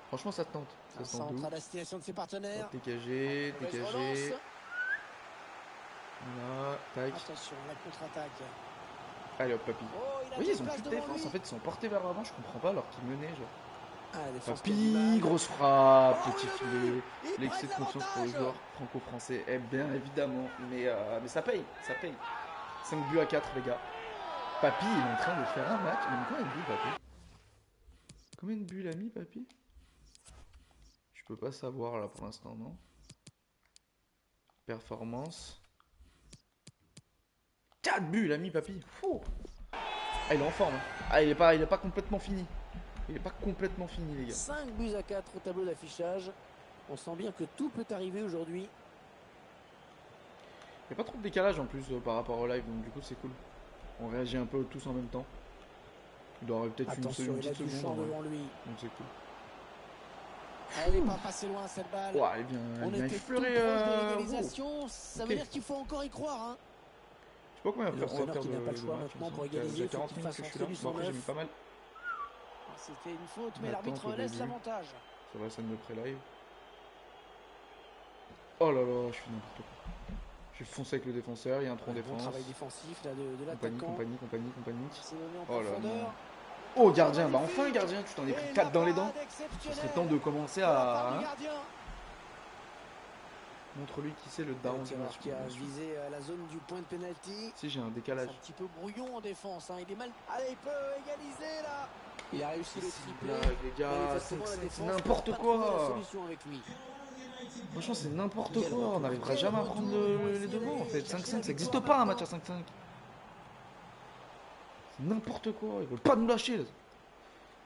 Franchement, ça tente. Ça se tente à destination de ses partenaires. Dégagé. Voilà, tac. Attention, la contre-attaque. Allez hop, Papy. Oui, ils ont plus de défense. En fait, ils sont portés vers l'avant. Je comprends pas alors qu'ils menaient. Genre. Papy, grosse frappe, petit filet. L'excès de confiance pour le joueur franco-français. Eh bien évidemment. Mais ça paye. 5 buts à 4, les gars. Papy, il est en train de faire un match. Il a mis combien de buts, Papy? Combien de buts il a mis, Papy? Je peux pas savoir là pour l'instant, non? Performance. 4 buts, il a mis Papy. Fou. Ah, il est en forme. Ah, il est pas complètement fini. Il est pas complètement fini, les gars. 5 buts à 4 au tableau d'affichage. On sent bien que tout peut arriver aujourd'hui. Il n'y a pas trop de décalage en plus par rapport au live, donc du coup c'est cool. On réagit un peu tous en même temps. Il doit avoir peut-être une petite seconde. Devant lui. Donc c'est cool. Elle n'est pas passée loin cette balle. Ouais, elle est bien effleurée. Ça veut dire qu'il faut encore y croire. Hein. Je sais pas combien on va faire de match. Pour égaliser, 40 minutes que je suis là. Bon, après j'ai mis pas mal. C'était une faute, mais l'arbitre laisse l'avantage. Sur la scène de pré-live. Oh là là, je fais n'importe quoi. Je suis foncé avec le défenseur, il y a un tronc défense. Travail défensif là, de l'attaquant. Compagnie. Oh là là. Oh gardien, bah enfin gardien, tu t'en es pris 4 dans les dents. Ce serait temps de commencer à... Montre-lui qui c'est le daron du match. Qui a visé la zone du point de pénalty. Si j'ai un décalage. Un petit peu brouillon en défense, il est mal. Allez, il peut égaliser là. Il a réussi le triplé. Les gars, c'est n'importe quoi. Franchement, c'est n'importe quoi. On n'arrivera jamais à prendre les devants en fait. 5-5, ça n'existe pas un match à 5-5. C'est n'importe quoi. Ils veulent pas nous lâcher. Là.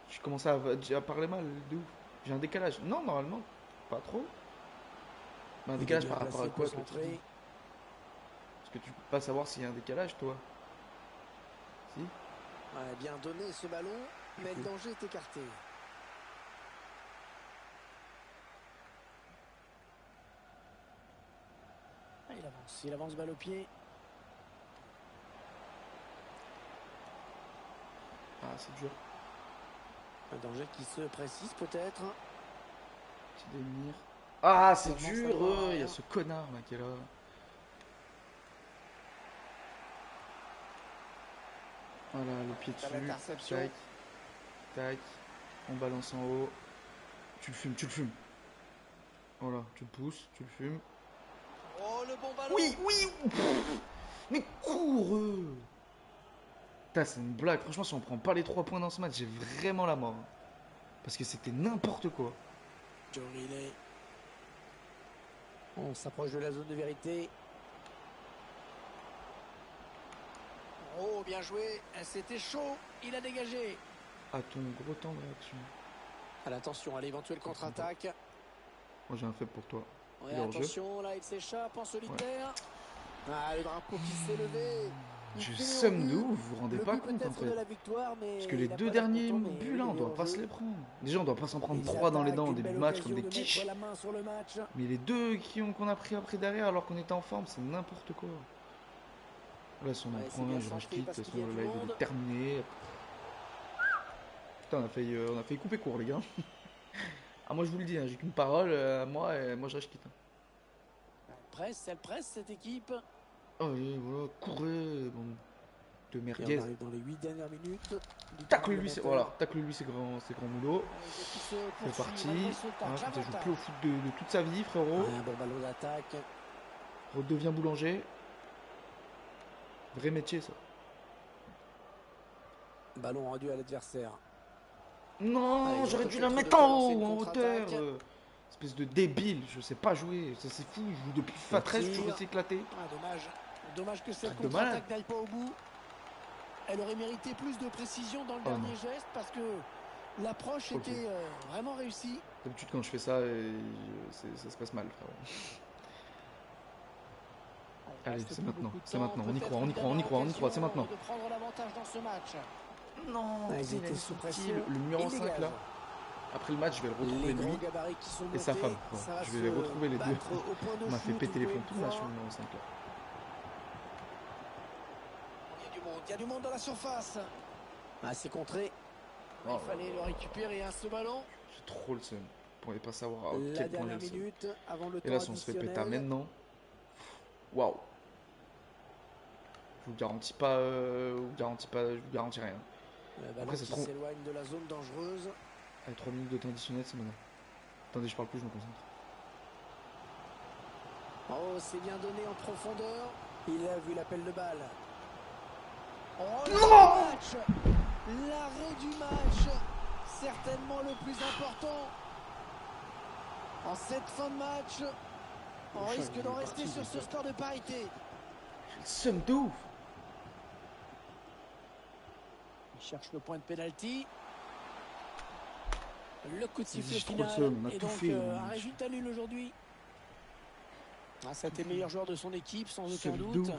Je commence à parler mal de ouf. J'ai un décalage. Non, normalement, pas trop. Mais un décalage par rapport à quoi? Parce que tu peux pas savoir s'il y a un décalage, toi. Si? Ouais, bien donné ce ballon, mais le danger est écarté. Il avance balle au pied. Ah, c'est dur. Un danger qui se précise peut-être. Petit délire. Ah, c'est dur. Il y a ce connard là qui est là. Voilà, le pied dessus. Tac. Tac. On balance en haut. Tu le fumes, tu le fumes. Voilà, tu le pousses, tu le fumes. Oh, le bon ballon. Oui, oui. Mais cours. Putain, c'est une blague. Franchement, si on prend pas les 3 points dans ce match, j'ai vraiment la mort. Parce que c'était n'importe quoi. On s'approche de la zone de vérité. Oh, bien joué. C'était chaud. Il a dégagé. À ton gros temps de réaction. Attention à l'éventuelle contre-attaque. Moi, j'ai un fait pour toi. Ouais, attention, là, il s'échappe en solitaire. Ouais. Ah, le drapeau qui s'est levé. Je somme de ouf, vous vous rendez pas compte en fait. Parce que les 2 derniers buts là, on doit pas se les prendre. Déjà, on doit pas s'en prendre 3 dans les dents au début de match comme des quiches. Mais les 2 qu'on a pris après derrière alors qu'on était en forme, c'est n'importe quoi. Là, si on en prend un, je rage quitte. De toute façon, le live est terminé. Putain, on a failli couper court, les gars. Ah, moi je vous le dis, hein, j'ai qu'une parole. Moi, je rage quitte. Elle presse cette équipe. Oh, et voilà, courez, bon, de merguez. On arrive dans les 8 dernières minutes. Tacle-lui, c'est grand moulot. C'est parti. Hein, il joue plus au foot de toute sa vie, frérot. Un bon ballon d'attaque. Redevient boulanger. Vrai métier, ça. Ballon rendu à l'adversaire. Non, j'aurais dû la mettre en haut ou en hauteur. Espèce de débile, je sais pas jouer. Ça, c'est fou, je joue depuis FIFA 13, je suis éclaté. Ah, dommage que cette contre-attaque n'aille pas au bout. Elle aurait mérité plus de précision dans le dernier geste parce que l'approche était vraiment réussie. D'habitude, quand je fais ça, ça se passe mal, frérot. Allez, c'est maintenant, on y croit, c'est maintenant. De prendre l'avantage dans ce match. Non, ils étaient sous pression. Le numéro 5 là. Après le match, je vais le retrouver lui et sa femme. Je vais les retrouver les deux. On m'a fait péter les plombs tout le match le numéro 5 là. Il y a du monde dans la surface. Ah, c'est contré. Il fallait le récupérer ce ballon. J'ai trop le seum. Pour ne pas savoir à quel point j'ai le seum. Et là, si on se fait péter maintenant. Waouh. Je vous garantis pas, je vous garantis rien. Après, ça s'éloigne de la zone dangereuse. Allez, 3 minutes de temps additionnel, c'est maintenant. Attendez, je parle plus, je me concentre. Oh, c'est bien donné en profondeur. Il a vu l'appel de balle. Oh, l'arrêt du match, certainement le plus important. En cette fin de match, on risque d'en rester sur ce score de parité. J'ai le seum de ouf. Il cherche le point de pénalty. Le coup de sifflet final et donc un résultat nul aujourd'hui. Ah, ça a été le meilleur joueur de son équipe sans aucun doute.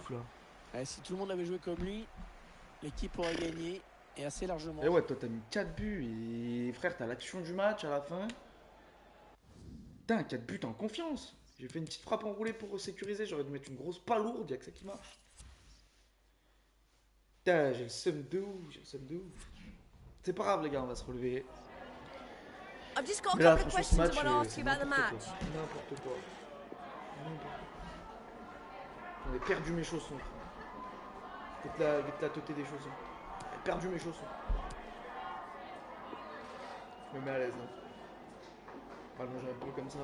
Si tout le monde avait joué comme lui, l'équipe aurait gagné et assez largement. Et ouais, toi t'as mis 4 buts et frère, t'as l'action du match à la fin. Putain, 4 buts en confiance. J'ai fait une petite frappe enroulée pour sécuriser, j'aurais dû mettre une grosse palourde, y'a que ça qui marche. Putain, j'ai le seum de ouf, C'est pas grave les gars, on va se relever. Mais là, franchement, ce match, c'est n'importe quoi. J'en ai perdu mes chaussons. Vite la teuté des chaussons. J'ai perdu mes chaussons. Je me mets à l'aise. On va manger un peu comme ça.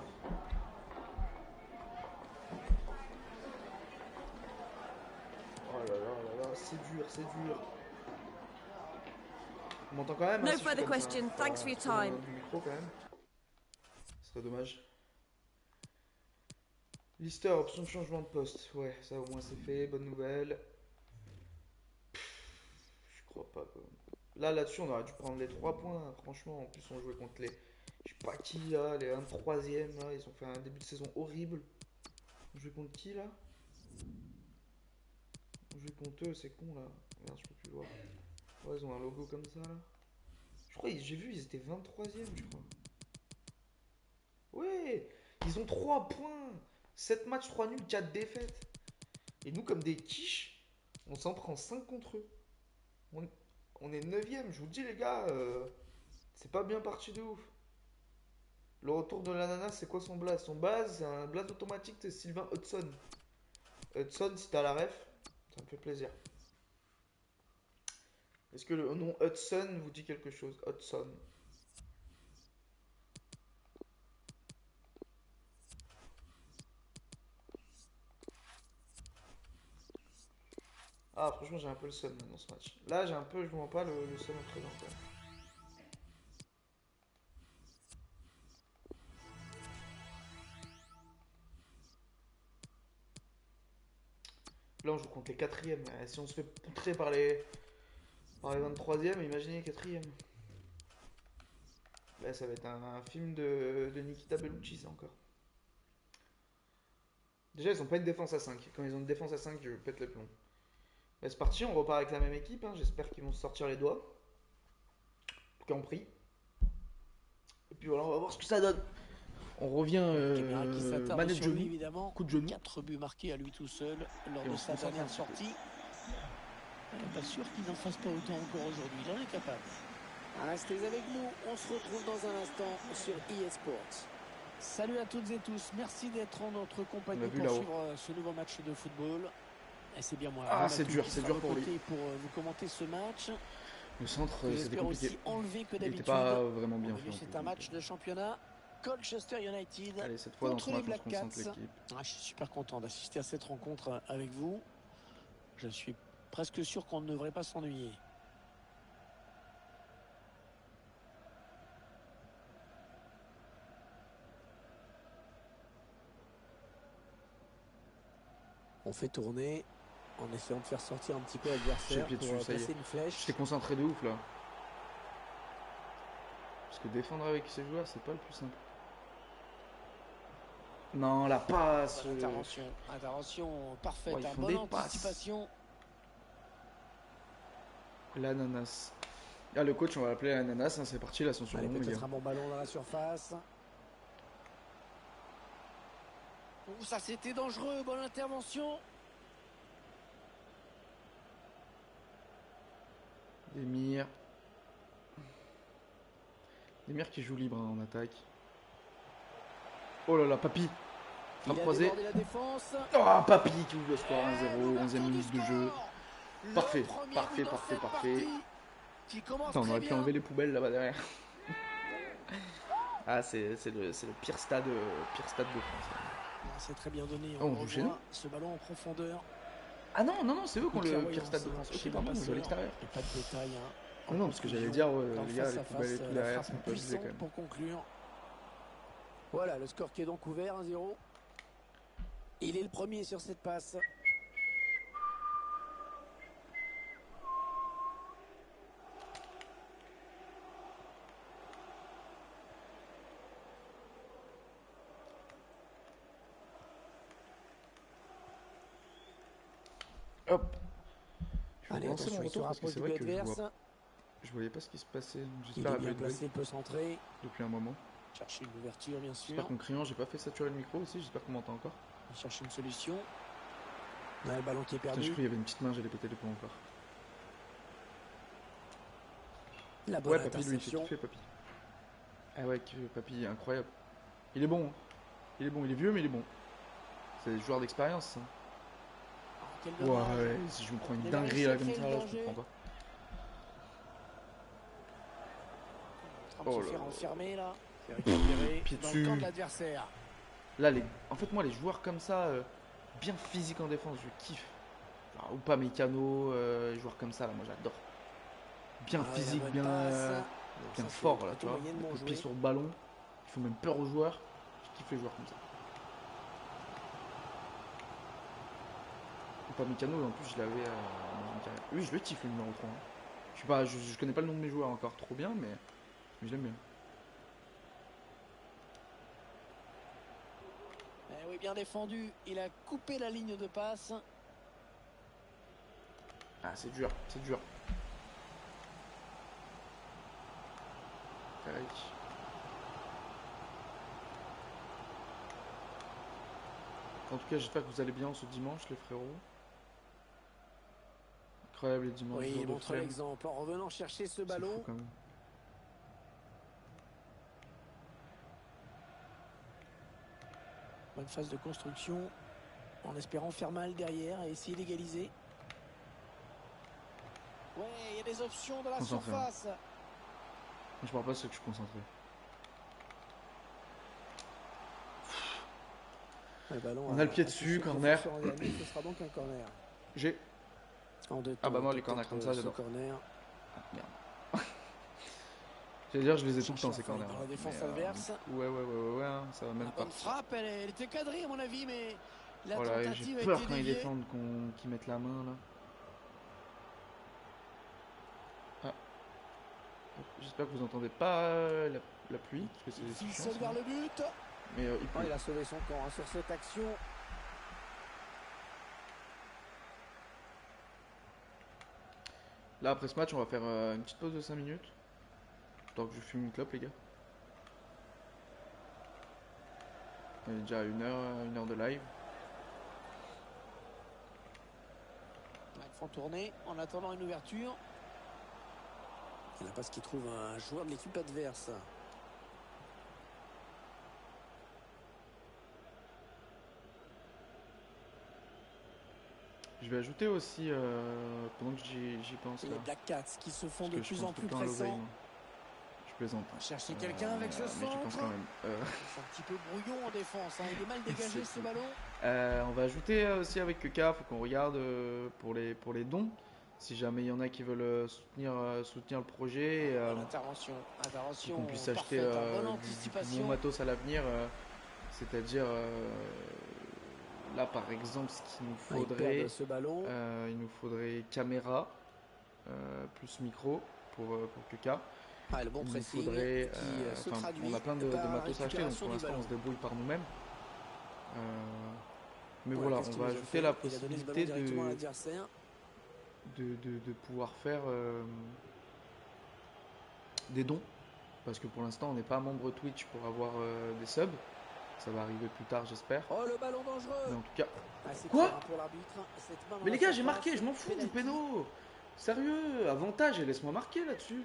Oh là là là là, c'est dur. On m'entend quand même. No further question. Thanks for your time. Du micro quand même. Ce serait dommage. Lister, option de changement de poste. Ouais, ça au moins c'est fait. Bonne nouvelle. Je crois pas. Quoi. Là-dessus, on aurait dû prendre les 3 points. Franchement, en plus, on jouait contre les. Je sais pas qui là, les 23e là. Ils ont fait un début de saison horrible. On jouait contre qui là? On jouait contre eux, c'est con là. Merde, je peux plus le voir. Ouais, ils ont un logo comme ça là. Je crois, j'ai vu, ils étaient 23e, je crois. Ouais, ils ont 3 points. 7 matchs, 3 nuls, 4 défaites. Et nous, comme des quiches, on s'en prend 5 contre eux. On est 9e, je vous dis les gars, c'est pas bien parti de ouf. Le retour de l'ananas, c'est quoi son blaze? Son blaze, c'est un blaze automatique de Sylvain Hudson. Hudson, si t'as la ref, ça me fait plaisir. Est-ce que le nom Hudson vous dit quelque chose? Hudson. Ah, franchement, j'ai un peu le seum dans ce match. Là, j'ai un peu, je vois pas le seum à présent. Quand même. Là, on joue contre les 4e. Si on se fait poutrer par les 23e, imaginez les 4e. Là, ça va être un film de Nikita Bellucci, ça encore. Déjà, ils ont pas une défense à 5. Quand ils ont une défense à 5, je pète les plombs. Bah, c'est parti, on repart avec la même équipe. Hein. J'espère qu'ils vont se sortir les doigts. En tout cas, on prie. Et puis voilà, on va voir ce que ça donne. On revient manette de genou, évidemment. coup de genou. 4 buts marqués à lui tout seul lors de sa dernière sortie. Pas sûr qu'il n'en fasse pas autant encore aujourd'hui. Il en est capable. Restez avec nous. On se retrouve dans un instant sur eSports. Salut à toutes et tous. Merci d'être en notre compagnie pour suivre ce nouveau match de football. Et c'est bien moi. Ah, c'est dur pour lui. Pour vous commenter ce match. Le centre, c'était compliqué. Aussi enlevé que il n'était pas vraiment bien fait. C'est un match de championnat. Colchester United. Allez, cette fois dans ce match, on se concentre l'équipe. Je suis super content d'assister à cette rencontre avec vous. Je suis presque sûr qu'on ne devrait pas s'ennuyer. On fait tourner en essayant de faire sortir un petit peu l'adversaire pour placer une flèche. J'étais concentré de ouf là. Parce que défendre avec ces joueurs, c'est pas le plus simple. Non, la passe. Intervention parfaite. Ouais, bonne anticipation. L'ananas. Ah, le coach, on va l'appeler l'ananas. Hein, c'est parti, l'ascension. Peut-être un bon ballon dans la surface. Oh, ça c'était dangereux. Bonne intervention. Demir. Demir qui joue libre hein, en attaque. Oh là là, Papy. Frappe croisée. Oh, Papy qui ouvre le score 1-0. 11e minute de jeu. Parfait, parfait. Attends, on aurait pu enlever les poubelles là-bas derrière. Ah, c'est le pire stade de France. C'est très bien donné. On joue chez nous. Ce ballon en profondeur. Ah non, c'est eux qui ont le pire stade de France. Ok, pardon, on joue à l'extérieur. Pas de détails. Non, parce que j'allais dire, les gars, les poubelles et tout derrière, c'est un peu abusé quand même. Pour conclure. Voilà, le score qui est donc ouvert, 1-0. Il est le premier sur cette passe. Hop. Allez, attention, il se rapproche du but adverse. Je voyais pas ce qui se passait. Il est bien placé, peut centrer. Depuis un moment. Chercher une ouverture, bien sûr. J'espère qu'en criant, j'ai pas fait saturer le micro aussi. J'espère qu'on m'entend encore. Il cherche une solution. Là, le ballon qui est perdu. Putain, j'ai cru qu'il y avait une petite main, j'allais péter les plombs encore. La bonne Papy, lui, il fait tout fait, Papy. Ah ouais, Papy, incroyable. Il est bon. Hein. Il est bon, il est vieux, mais il est bon. C'est des joueurs d'expérience, ça. Ouais, si je me prends une dinguerie là comme ça, là, je comprends pas. En train de se faire enfermer là. C'est récupéré dans le camp de l'adversaire. Là, en fait, moi, les joueurs comme ça, bien physiques en défense, je kiffe. Enfin, ou pas Mécano, les joueurs comme ça, là, moi, j'adore. bien physique, bien fort là, tu vois. Le pied sur le ballon. Il faut même peur aux joueurs. Je kiffe les joueurs comme ça. Pas Mécano, en plus je l'avais dans une carrière. Oui, je le kiffe le numéro 3. Hein. Je connais pas le nom de mes joueurs encore trop bien, mais je l'aime bien. Oui, bien défendu. Il a coupé la ligne de passe. Ah, c'est dur, c'est dur. Tac. En tout cas, j'espère que vous allez bien ce dimanche, les frérots. Incroyable les dimanches. Oui, il montre l'exemple en revenant chercher ce ballon. C'est fou quand même. Bonne phase de construction, en espérant faire mal derrière et essayer d'égaliser. Ouais, il y a des options dans la surface. Hein. Je parle pas, c'est que je suis concentré. On a le pied dessus, corner. Ce sera donc un corner. J'ai. Ah bah moi les corners comme ça j'adore. Ah merde. J'allais dire je les ai tout le temps ces corners. Dans la défense adverse. Ouais, hein, ça va même pas. Bonne frappe, elle était cadrée à mon avis, mais la voilà, tentative j'ai peur quand ils défendent qu'ils mettent la main là. Ah. J'espère que vous entendez pas la pluie. Parce que il saute vers le but. Mais il a sauvé son camp sur cette action. Là après ce match on va faire une petite pause de 5 minutes. Tant que je fume une clope les gars. On est déjà à une heure de live. Ils font tourner en attendant une ouverture. Il n'a pas ce qu'il trouve un joueur de l'équipe adverse. Je vais ajouter aussi, pendant que j'y pense, les Black Cats qui se font de plus en plus pressants. Je plaisante. Chercher quelqu'un avec ce centre. Quand même. C'est un petit peu brouillon en défense. Hein. Il est mal dégagé ce ballon. On va ajouter aussi avec Keka, faut qu'on regarde pour les dons. Si jamais il y en a qui veulent soutenir le projet. Intervention. Qu'on puisse acheter du bon matos à l'avenir. C'est-à-dire... là par exemple ce qu'il nous faudrait, il nous faudrait caméra plus micro pour Keka. Le bon il nous faudrait, on a plein de matos à acheter donc pour l'instant on se débrouille par nous-mêmes. Mais voilà, on va ajouter la possibilité de pouvoir faire des dons parce que pour l'instant on n'est pas membre Twitch pour avoir des subs. Ça va arriver plus tard, j'espère. Oh, le ballon dangereux. Mais en tout cas... Quoi? Mais les gars, j'ai marqué, je m'en fous du péno. Sérieux, avantage, et laisse-moi marquer là-dessus.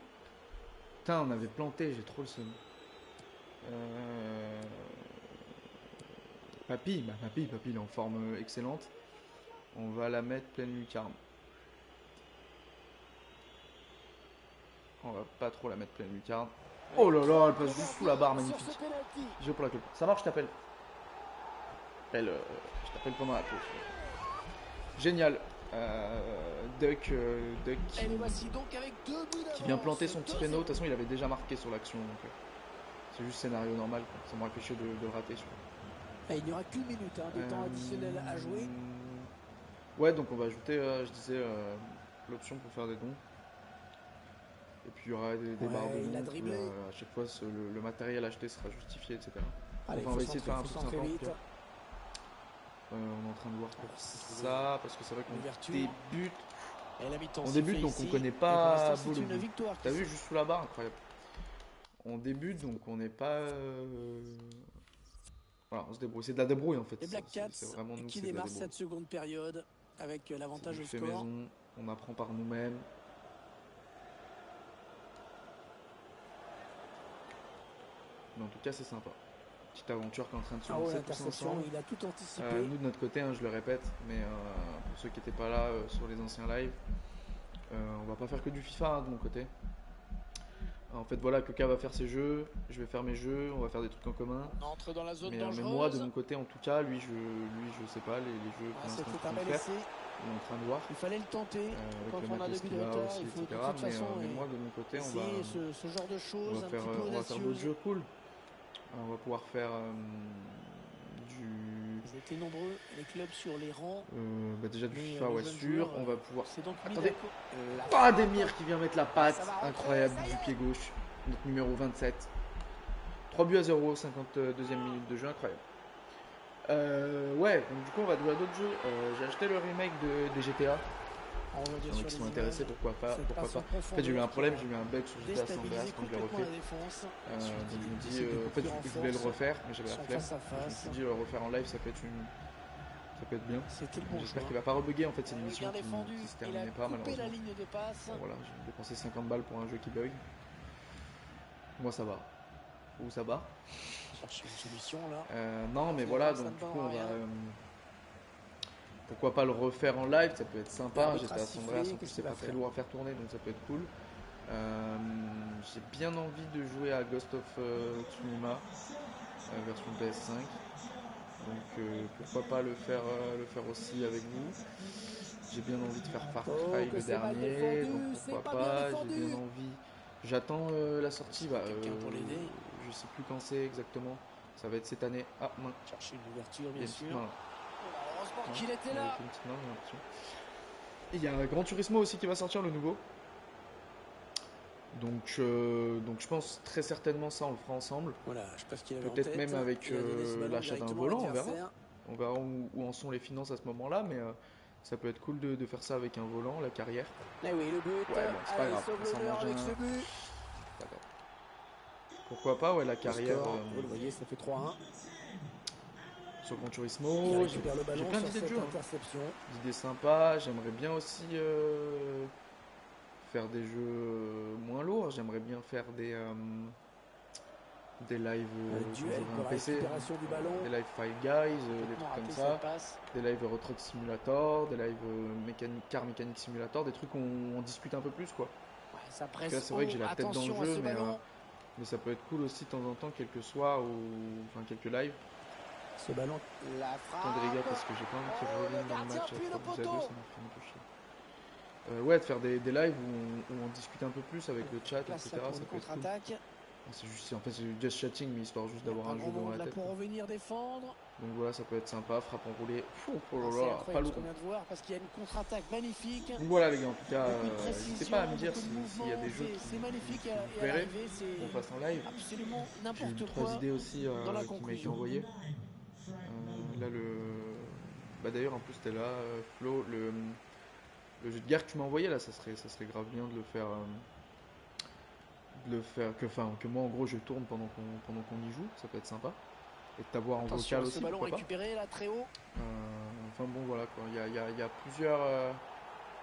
Putain, on avait planté, j'ai trop le seum. Papy, il est en forme excellente. On va la mettre pleine lucarne. On va pas trop la mettre pleine lucarne. Oh là là, elle passe juste sous la barre, magnifique. Je pour la queue. Ça marche, je t'appelle. Je t'appelle pendant la pause. Génial. Duck qui vient planter son petit péno. De toute façon, il avait déjà marqué sur l'action. C'est juste scénario normal. Quoi. Ça m'aurait empêché de rater. Il n'y aura qu'une minute de temps additionnel à jouer. Ouais, donc on va ajouter, je disais, l'option pour faire des dons. Et puis il y aura des barres de dons. À chaque fois, le matériel acheté sera justifié, etc. Allez, enfin, on va essayer de faire un truc sympa. On est en train de voir pour ça, parce que c'est vrai qu'on débute. On débute, donc on connaît pas Bolo. T'as vu, juste sous la barre, incroyable. On débute, donc on n'est pas... Voilà, on se débrouille. C'est de la débrouille en fait. Les Black Cats qui démarrent cette seconde période avec l'avantage au score. Maison, on apprend par nous-mêmes. Mais en tout cas, c'est sympa. Petite aventure qui est en train de se lancer tous ensemble. Il a tout anticipé. Nous de notre côté, je le répète, mais pour ceux qui n'étaient pas là sur les anciens lives, on va pas faire que du FIFA de mon côté. En fait, voilà, Coca va faire ses jeux, je vais faire mes jeux, on va faire des trucs en commun. On entre dans la zone Mais dangereuse. moi, de mon côté, en tout cas, lui, je sais pas, les jeux pour l'instant qu'il compte faire. On est en train de voir. Il fallait le tenter. Quand on a 2 buts de retard, il faut de toute façon mais moi, de mon côté, on va ce genre de choses un petit peu on va faire d'autres jeux cool. On va pouvoir faire du... Ils étaient nombreux, les clubs sur les rangs. Déjà du FIFA, ouais, sûr. On va pouvoir... Donc attendez. Pas Demir qui vient mettre la patte. Incroyable du pied gauche. Notre numéro 27. 3 buts à 0, 52e minute de jeu, incroyable. Ouais, donc du coup on va jouer à d'autres jeux. J'ai acheté le remake des GTA. Il y en a qui sont intéressés, pourquoi pas. En fait, j'ai eu un problème, j'ai eu un bug sur GTA San Andreas quand je l'ai refait. Donc je me dis, en fait, je voulais le refaire, mais j'avais la flemme. Je me suis dit, le refaire en live, ça peut être bien. J'espère qu'il va pas rebugger. En fait, c'est une mission qui se terminait pas, malheureusement. Bon, voilà, j'ai dépensé 50 balles pour un jeu qui bug. Moi, ça va. Ou ça va. Chercher une solution là. Non, mais voilà, donc du coup, on va. Pourquoi pas le refaire en live, ça peut être sympa. GTA San Andreas, en plus, c'est pas très lourd à faire tourner, donc ça peut être cool. J'ai bien envie de jouer à Ghost of Tsushima, version PS5. Donc pourquoi pas le faire aussi avec vous. J'ai bien envie de faire Far Cry le dernier, donc pourquoi pas. J'ai bien envie. J'attends la sortie. Je sais plus quand c'est exactement. Ça va être cette année. Ah, mince. Chercher une ouverture, bien sûr. Heureusement qu'il était là. Il y a Gran Turismo aussi qui va sortir, le nouveau. Donc je pense très certainement ça, on le fera ensemble. Voilà, je pense qu'il peut-être même avec l'achat d'un volant, on verra. On verra où en sont les finances à ce moment-là, mais ça peut être cool de faire ça avec un volant, la carrière. Ah oui, le but. Ouais, bon, c'est pas grave. On s'en mange un. Pourquoi pas, ouais, la carrière. Vous le voyez, ça fait 3-1. Sur Gran Turismo, j'ai plein d'idées de jeux. D'idées sympas. J'aimerais bien aussi faire des jeux moins lourds. J'aimerais bien faire des lives sur un PC, des lives Five Guys, des trucs comme ça, des lives Euro Truck Simulator, des lives Car Mechanic Simulator, des trucs où on discute un peu plus, quoi. Ouais, là, c'est vrai que j'ai la tête dans le jeu, mais ça peut être cool aussi de temps en temps, quel que soit, enfin quelques lives. Ce ballon, la frappe. Attendez les gars, parce que j'ai pas envie qu'ils reviennent dans le match à 3 buts à 2, ça m'a fait un peu chier. Ouais, de faire des lives où on discute un peu plus avec le chat, etc. Ça peut être cool. C'est juste, en fait, c'est just chatting, mais histoire juste d'avoir un jeu dans la tête. Pour revenir défendre. Donc voilà, ça peut être sympa, frappe enroulée. Oh là là, pas lourd. Parce qu'il y a une contre-attaque magnifique. Donc voilà les gars, en tout cas, n'hésitez pas à me dire s'il y a des jeux qui vous plairaient qu'on fasse en live. J'ai eu 3 idées aussi qui m'ont été envoyées. Là d'ailleurs en plus t'es là, Flo, le jeu de guerre que tu m'as envoyé là, ça serait grave bien de le faire, que moi en gros je tourne pendant qu'on y joue, ça peut être sympa. Et de t'avoir en vocal aussi, pourquoi pas. Récupéré là très haut. Enfin bon voilà quoi, il y a plusieurs...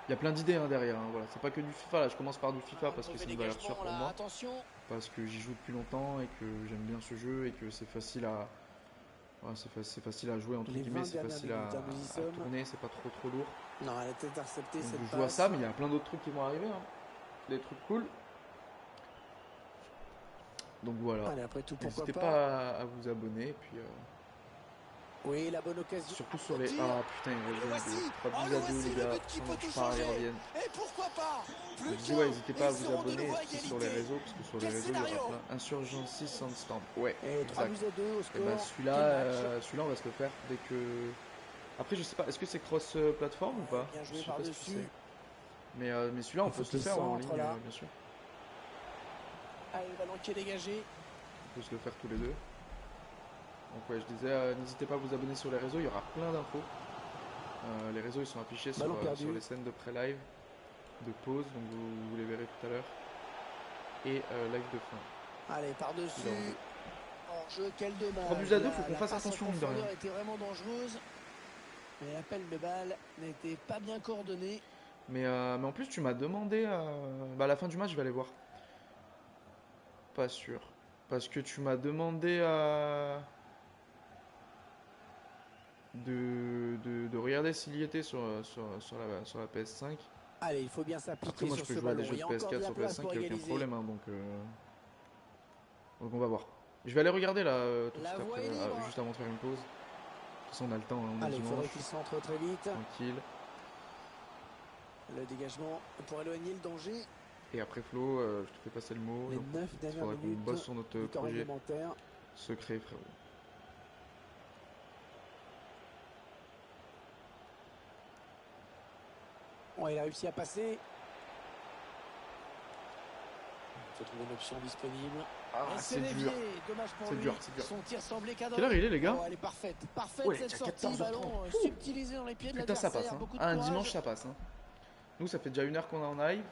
Il y a plein d'idées derrière, voilà. C'est pas que du FIFA, là je commence par du FIFA parce que c'est une valeur sûre pour moi. Parce que j'y joue depuis longtemps et que j'aime bien ce jeu et que c'est facile à... Ouais, c'est facile à jouer entre guillemets, c'est facile à tourner, c'est pas trop lourd. Non, elle était interceptée. Donc je joue à ça, mais il y a plein d'autres trucs qui vont arriver, des trucs cool. Donc voilà, n'hésitez pas à vous abonner, et puis oui, la bonne occasion. surtout sur les... Ah putain, ils reviennent de 3 buts à 2 les gars, ils reviennent. Et pourquoi pas. Ouais, n'hésitez pas à vous abonner aussi sur les réseaux, parce que sur les réseaux il y aura plein. Insurgency Soundstamp, ouais, exact. Et bah celui-là on va se le faire dès que... Après je sais pas, est-ce que c'est cross-platform ou pas? Je sais pas ce que c'est. Mais celui-là on peut se le faire en ligne, bien sûr. Allez, le ballon qui est dégagé. On peut se le faire tous les deux. Donc ouais, je disais, n'hésitez pas à vous abonner sur les réseaux, il y aura plein d'infos. Les réseaux ils sont affichés sur les scènes de pré-live, de pause, donc vous les verrez tout à l'heure. Et live de fin. Allez, par-dessus. Hors-jeu, quel dommage. 3 buts à 2, faut qu'on fasse attention mine de rien. Était vraiment dangereuse. Mais l'appel de balle n'était pas bien coordonné. Mais en plus tu m'as demandé à la fin du match, je vais aller voir. Pas sûr. Parce que tu m'as demandé de regarder s'il y était sur la PS5. Allez, il faut bien s'appliquer moi, sur je peux ce jouer à des ballon. jeux de PS4 sur PS5, il n'y a aucun égaliser. problème. Hein, donc on va voir. Je vais aller regarder là tout de suite après, juste avant de faire une pause. De toute façon, on a le temps. On Allez, est il faudrait dimanche. qu'il centre très vite. Tranquille. Le dégagement pour éloigner le danger. Et après Flo, je te fais passer le mot. Les 9 dernières minutes. Il faudra qu'on bosse sur notre projet secret, frérot. Bon, il a réussi à passer. Il faut trouver une option disponible. Ah, c'est dur. Dommage pour c'est lui. dur, c'est dur. Son tir semblait cadré. Quelle heure il est, les gars? Oh, elle est parfaite. Parfaite ouais, cette sortie. 14h30. Ballon subtilisé dans les pieds de Putain, ça l'adversaire. passe. Hein. Un dimanche, ça passe. Hein. Nous, ça fait déjà 1 heure qu'on est en live.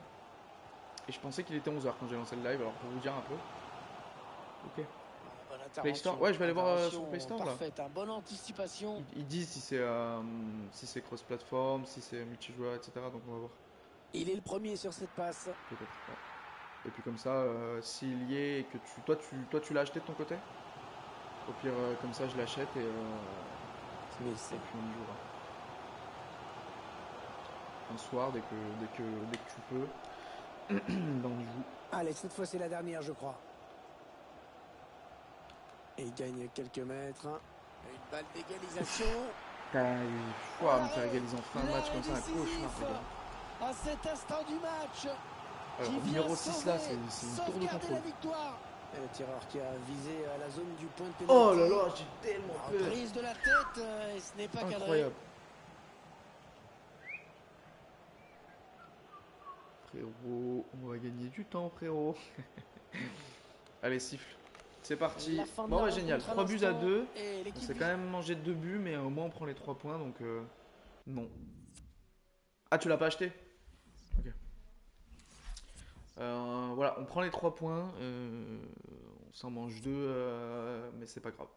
Et je pensais qu'il était 11h quand j'ai lancé le live. Alors, pour vous dire un peu. Ok. Play Store. Ouais, je vais aller voir sur Play Store là. Bonne anticipation. Ils disent si c'est cross-platform, si c'est multijoueur, etc. Donc on va voir. Il est le premier sur cette passe. Peut-être. Ouais. Et puis comme ça, s'il y est et que toi tu l'as acheté de ton côté. Au pire, comme ça je l'achète et puis on y jouera. Un soir dès que tu peux, ben on y joue. Allez, cette fois c'est la dernière, je crois. Et il gagne quelques mètres. Une balle d'égalisation. Me faire égaliser en fin de match comme ça, un cauchemar, les gars. À cet instant du match. Alors, numéro 6 là, c'est une tour de contrôle. Le tireur qui a visé la zone du point de pénalty. Oh là là, j'ai tellement peur. Prise de la tête et ce n'est pas cadré. Incroyable. Frérot, on va gagner du temps, frérot. Allez, siffle. C'est parti. Bon, ouais, génial. 3 buts à 2. On s'est quand même mangé 2 buts, mais au moins on prend les 3 points, donc non. Ah, tu l'as pas acheté? Ok. Voilà, on prend les 3 points. On s'en mange 2, mais c'est pas grave.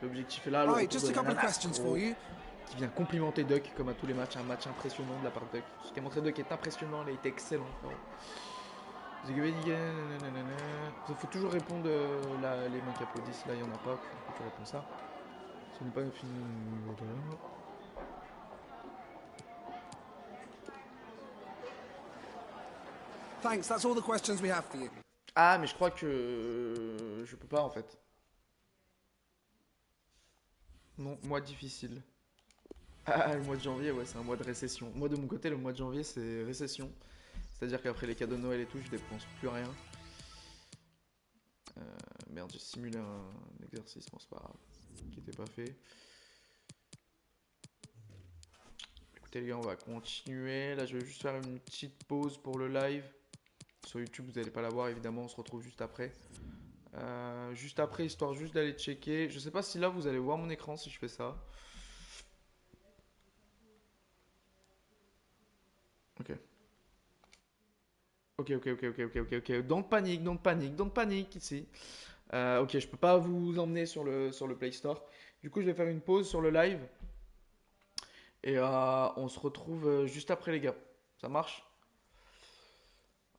L'objectif est là. Le qui vient complimenter Duck, comme à tous les matchs. Un match impressionnant de la part de Duck. Ce qu'a montré Duck est impressionnant, il a été excellent. Il faut toujours répondre les mecs qui applaudissent. Là, il n'y en a pas. Faut que tu réponds ça. Ce n'est pas fini. Thanks, that's all the questions we have for you. Ah, mais je crois que je peux pas en fait. Non, mois difficile. Ah, le mois de janvier, ouais, c'est un mois de récession. Moi, de mon côté, le mois de janvier, c'est récession. C'est-à-dire qu'après les cadeaux de Noël et tout, je dépense plus rien. Merde, j'ai simulé un exercice, bon, c'est pas grave, qui n'était pas fait. Écoutez les gars, on va continuer. Là, je vais juste faire une petite pause pour le live. Sur YouTube, vous n'allez pas la voir, évidemment, on se retrouve juste après. Juste après, histoire juste d'aller checker. Je sais pas si là, vous allez voir mon écran si je fais ça. Ok. Ok. Don't panique ici. Ok, je peux pas vous emmener sur le Play Store. Du coup, je vais faire une pause sur le live. Et on se retrouve juste après, les gars. Ça marche?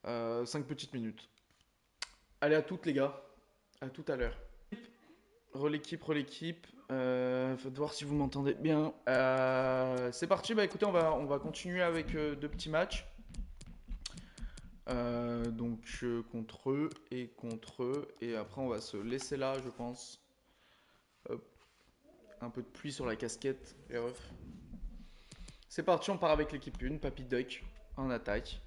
5 petites minutes. Allez, à toutes, les gars. À tout à l'heure. L'équipe. Faites voir si vous m'entendez bien. C'est parti. Bah écoutez, on va continuer avec 2 petits matchs. Donc contre eux. Et après on va se laisser là, je pense. Hop. Un peu de pluie sur la casquette, les refs. C'est parti, on part avec l'équipe 1, Papy Duck en attaque.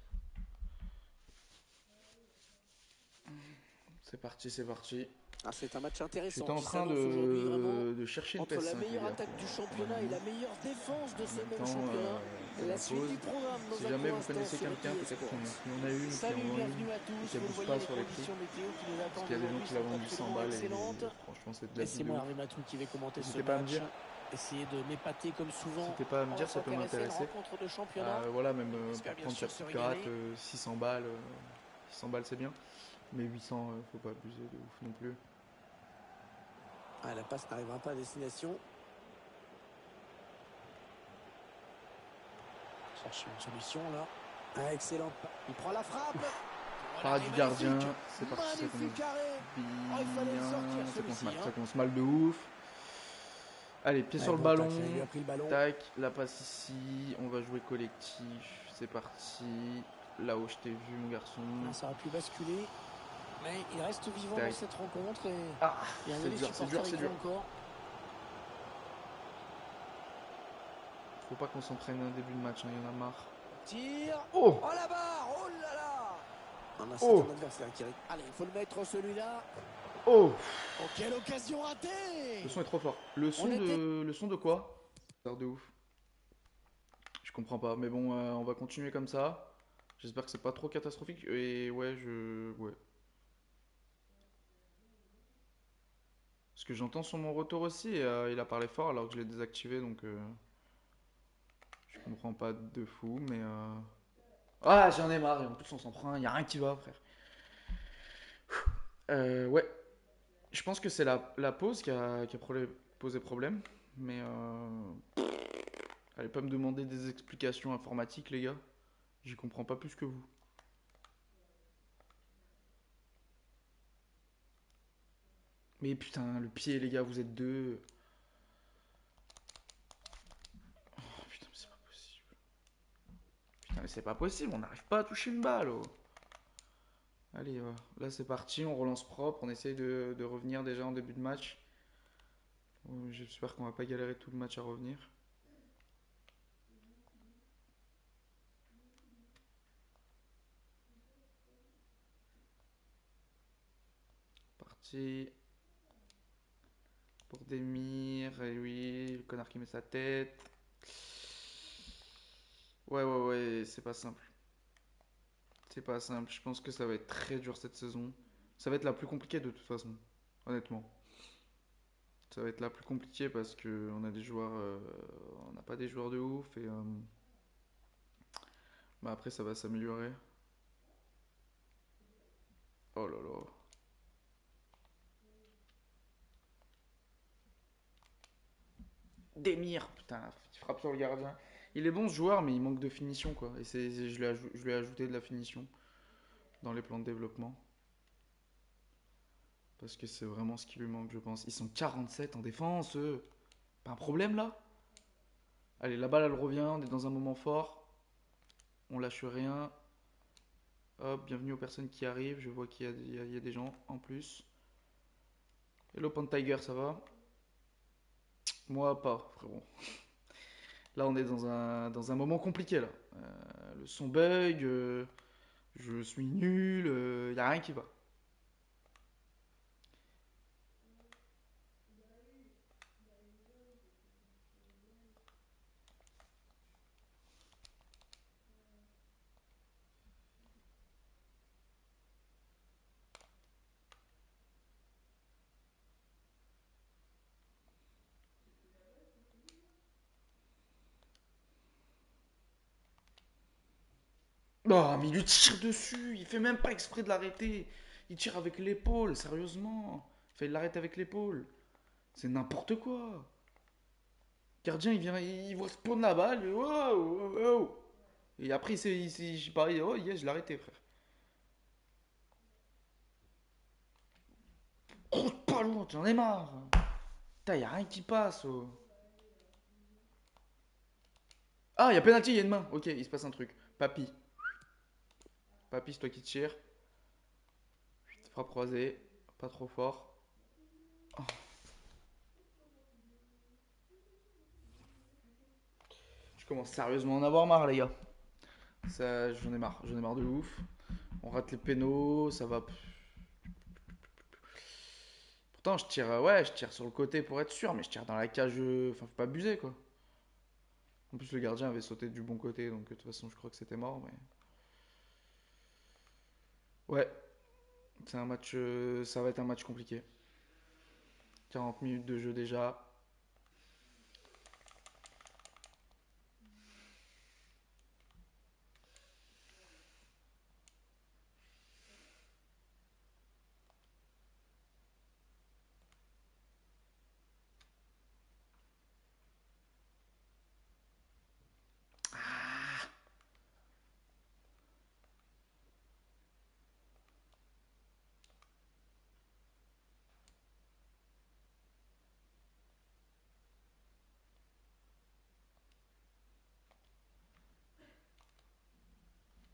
C'est parti. Ah, c'est un match intéressant. J'étais en train de chercher une entre PS5. La meilleure attaque du championnat et la meilleure défense de ce même championnat. La suite du programme. Si jamais vous connaissez quelqu'un, peut-être qu'il y en a une qui abuse pas sur les prix. Parce qu'il y a des gens qui la vendent 100 balles et franchement c'est de la vidéo. C'est moi, Matou, qui vais commenter ce match. N'hésitez pas à me dire. Essayer de m'épater comme souvent. N'hésitez pas à me dire, ça peut m'intéresser. Voilà, même pour prendre sur pirate, 600 balles. 600 balles c'est bien. Mais 800, faut pas abuser de ouf non plus. Ah, la passe n'arrivera pas à destination. Cherche une solution là. Ah, excellent. Il prend la frappe. Parade du gardien. C'est parti, ça commence bien. Ça commence mal de ouf. Allez, pied sur le bon ballon. tacle, il lui a pris le ballon. Tac, la passe ici. On va jouer collectif. C'est parti. Là où je t'ai vu, mon garçon. Ah, ça aurait pu basculer. Mais il reste vivant Tac. dans cette rencontre. Et il y a c'est dur, c'est dur, c'est dur. Encore. Faut pas qu'on s'en prenne un début de match, hein, il y en a marre. Tire. Oh, Oh la barre. Oh là là. C'est Oh. ton adversaire qui arrive. Allez, il faut le mettre celui-là. Oh, Oh, quelle occasion ratée. le son est trop fort. Le son de quoi? C'est de ouf. Je comprends pas, mais bon, on va continuer comme ça. J'espère que c'est pas trop catastrophique. Et ouais, ouais. Parce que j'entends sur mon retour aussi, et, il a parlé fort alors que je l'ai désactivé, donc je comprends pas de fou, mais ah, j'en ai marre, et en plus on s'en prend un, y a rien qui va, frère. Ouais, je pense que c'est la pause qui a posé problème, mais allez pas me demander des explications informatiques, les gars. J'y comprends pas plus que vous. Mais putain, le pied, les gars, vous êtes deux. Oh, putain, mais c'est pas possible. Putain, mais c'est pas possible, on n'arrive pas à toucher une balle. Oh. Allez, là c'est parti, on relance propre, on essaye de revenir déjà en début de match. J'espère qu'on va pas galérer tout le match à revenir. Parti. Pour Demir, et oui, le connard qui met sa tête. Ouais, c'est pas simple. C'est pas simple, je pense que ça va être très dur cette saison. Ça va être la plus compliquée de toute façon, honnêtement. Ça va être la plus compliquée parce que on a des joueurs, on n'a pas des joueurs de ouf et bah après ça va s'améliorer. Oh là là. Demir, putain, il frappe sur le gardien. Il est bon ce joueur, mais il manque de finition quoi. Et je lui ai ajouté de la finition dans les plans de développement. Parce que c'est vraiment ce qui lui manque, je pense. Ils sont 47 en défense, eux. Pas un problème là? Allez, la balle elle revient, on est dans un moment fort. On lâche rien. Hop, bienvenue aux personnes qui arrivent. Je vois qu'il y a des gens en plus. Hello Pan Tiger, ça va? Moi pas, frérot. Là on est dans un moment compliqué là. Le son bug, je suis nul, y a rien qui va. Oh, mais il lui tire dessus, il fait même pas exprès de l'arrêter. Il tire avec l'épaule, sérieusement. Il l'arrête avec l'épaule. C'est n'importe quoi. Gardien, il vient, il voit spawn la balle, wow, wow, wow. Et après, je sais pas, oh yes, je l'ai arrêté, frère. Grosse pas loin, j'en ai marre. Putain, y a rien qui passe. Oh. Ah, y a penalty, y a une main. Ok, il se passe un truc. Papy. Papy, c'est toi qui tires. Frappe croisée. Pas trop fort. Oh. Je commence sérieusement à en avoir marre, les gars. Ça, j'en ai marre de ouf. On rate les pénaux, ça va. Pourtant, je tire sur le côté pour être sûr, mais je tire dans la cage. Enfin, faut pas abuser, quoi. En plus, le gardien avait sauté du bon côté, donc de toute façon, je crois que c'était mort, mais. Ouais, c'est un match. Ça va être un match compliqué. 40 minutes de jeu déjà.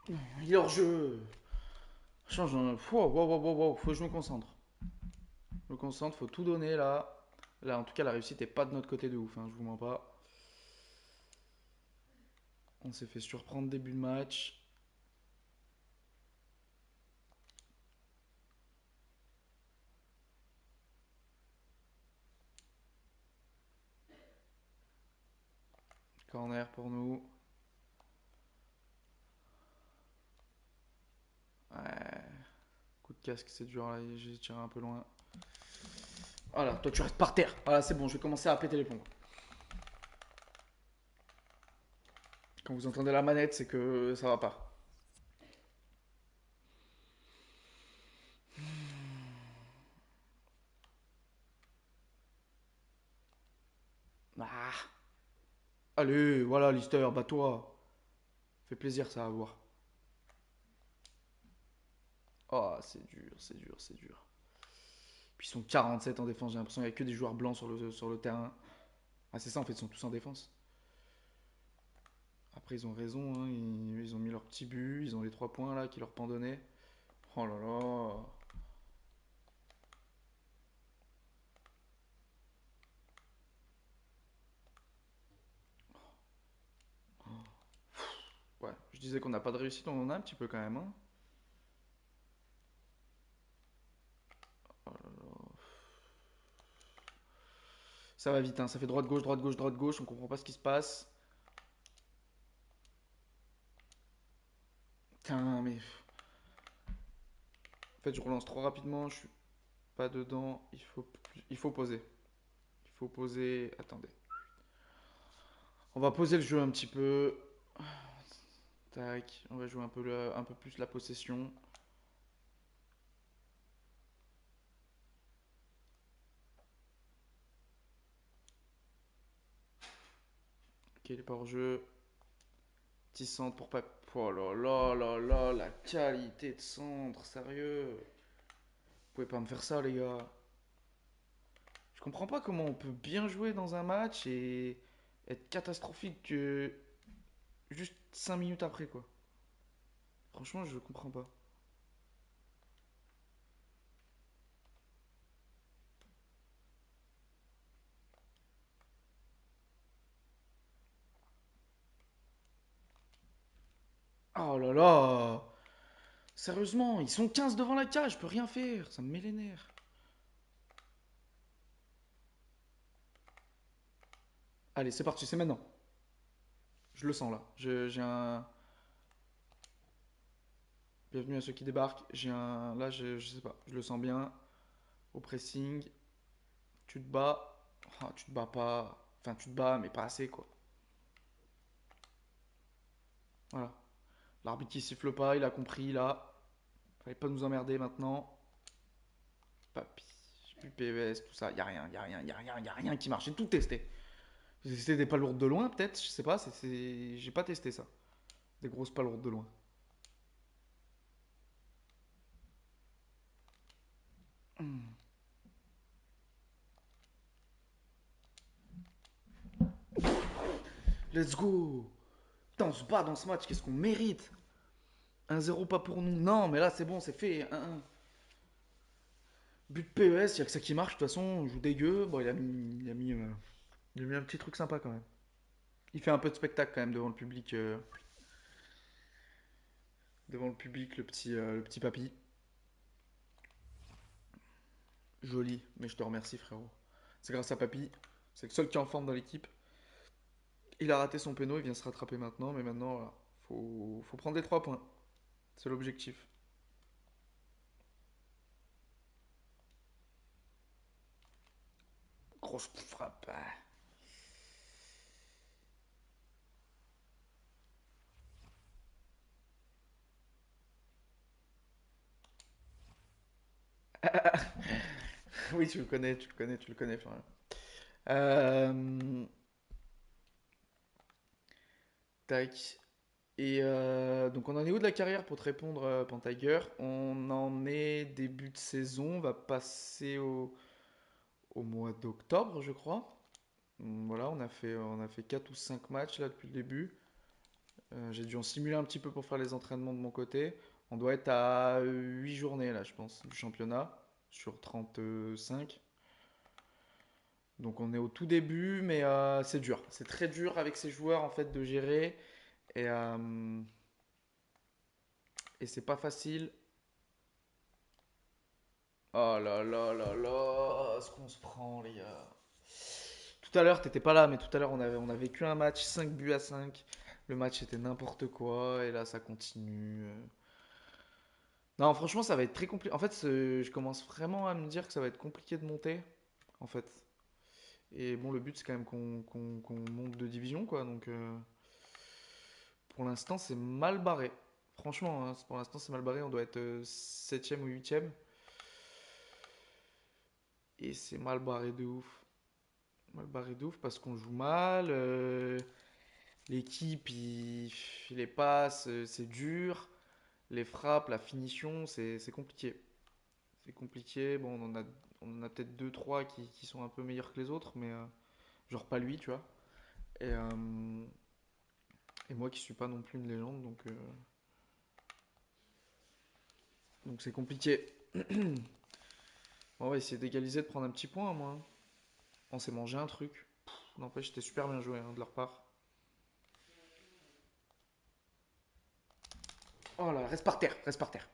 Il est hors jeu. Change. Wow, faut que je me concentre. Je me concentre, faut tout donner là. Là, en tout cas, la réussite est pas de notre côté de ouf, hein, je vous mens pas. On s'est fait surprendre début de match. Corner pour nous. Ouais. Coup de casque, c'est dur là, j'ai tiré un peu loin. Voilà, toi tu restes par terre. Voilà, c'est bon, je vais commencer à péter les plombs. Quand vous entendez la manette, c'est que ça va pas. Ah. Allez, voilà, Lister, bats-toi. Fait plaisir ça à voir. Oh, c'est dur, c'est dur, c'est dur. Puis ils sont 47 en défense, j'ai l'impression qu'il n'y a que des joueurs blancs sur le terrain. Ah, c'est ça en fait, ils sont tous en défense. Après, ils ont raison, hein, ils ont mis leur petit but, ils ont les 3 points là qui leur pendonnaient. Oh là là. Ouais, je disais qu'on n'a pas de réussite, on en a un petit peu quand même. Hein. Oh là là. Ça va vite, hein, ça fait droite-gauche, droite-gauche, droite-gauche, on comprend pas ce qui se passe. Putain, mais. En fait, je relance trop rapidement, je suis pas dedans. Il faut poser. Il faut poser. Attendez. On va poser le jeu un petit peu. Tac, on va jouer un peu plus la possession. Ok, il est pas hors jeu. Petit centre pour pas. Oh là là là là, la qualité de centre, sérieux. Vous pouvez pas me faire ça, les gars. Je comprends pas comment on peut bien jouer dans un match et être catastrophique juste 5 minutes après, quoi. Franchement, je comprends pas. Oh là là. Sérieusement, ils sont 15 devant la cage, je peux rien faire, ça me met les nerfs. Allez, c'est parti, c'est maintenant. Je le sens là. J'ai un. Bienvenue à ceux qui débarquent. J'ai un. Là, je sais pas, je le sens bien. Au pressing. Tu te bats. Ah, tu te bats pas. Enfin, tu te bats, mais pas assez, quoi. Voilà. L'arbitre qui siffle pas, il a compris là. Fallait pas nous emmerder maintenant. Papy. Plus PES, tout ça. Y a rien, y a rien, y a rien, y a rien qui marche. J'ai tout testé. J'ai testé des palourdes de loin, peut-être. Je sais pas. J'ai pas testé ça. Des grosses palourdes de loin. Let's go. Putain, on se bat dans ce match. Qu'est-ce qu'on mérite? 1-0 pas pour nous. Non, mais là, c'est bon, c'est fait. 1-1. But PES, il y a que ça qui marche. De toute façon, on joue dégueu. Bon, il a mis un petit truc sympa quand même. Il fait un peu de spectacle quand même devant le public. Devant le public, le petit papy. Joli, mais je te remercie, frérot. C'est grâce à papy. C'est le seul qui est en forme dans l'équipe. Il a raté son péno, il vient se rattraper maintenant. Mais maintenant, voilà, faut prendre les 3 points. C'est l'objectif. Grosse frappe. Oui, tu le connais, tu le connais, tu le connais, Florian. Euh, Tac. Et donc on en est où de la carrière pour te répondre, Pantiger? On en est début de saison, on va passer au mois d'octobre, je crois. Voilà, on a fait 4 ou 5 matchs là depuis le début. J'ai dû en simuler un petit peu pour faire les entraînements de mon côté. On doit être à 8 journées là, je pense, du championnat sur 35. Donc on est au tout début, mais c'est dur. C'est très dur avec ces joueurs en fait de gérer et c'est pas facile. Oh là là là là, ce qu'on se prend les gars. Tout à l'heure, t'étais pas là, mais tout à l'heure on a vécu un match 5 buts à 5. Le match était n'importe quoi et là ça continue. Non, franchement, ça va être très compliqué. En fait, je commence vraiment à me dire que ça va être compliqué de monter, en fait. Et bon, le but, c'est quand même qu'on monte de division, quoi. Donc, pour l'instant, c'est mal barré. Franchement, hein, pour l'instant, c'est mal barré. On doit être 7ème ou 8ème. Et c'est mal barré de ouf. Mal barré de ouf parce qu'on joue mal. L'équipe, les passes, c'est dur. Les frappes, la finition, c'est compliqué. C'est compliqué. Bon, on en a peut-être deux trois qui sont un peu meilleurs que les autres, mais genre pas lui, tu vois. Et, euh, et moi qui suis pas non plus une légende, donc c'est compliqué. On va essayer d'égaliser, de prendre un petit point, moi. On s'est mangé un truc. N'empêche, c'était super bien joué de leur part. Oh là, reste par terre, reste par terre.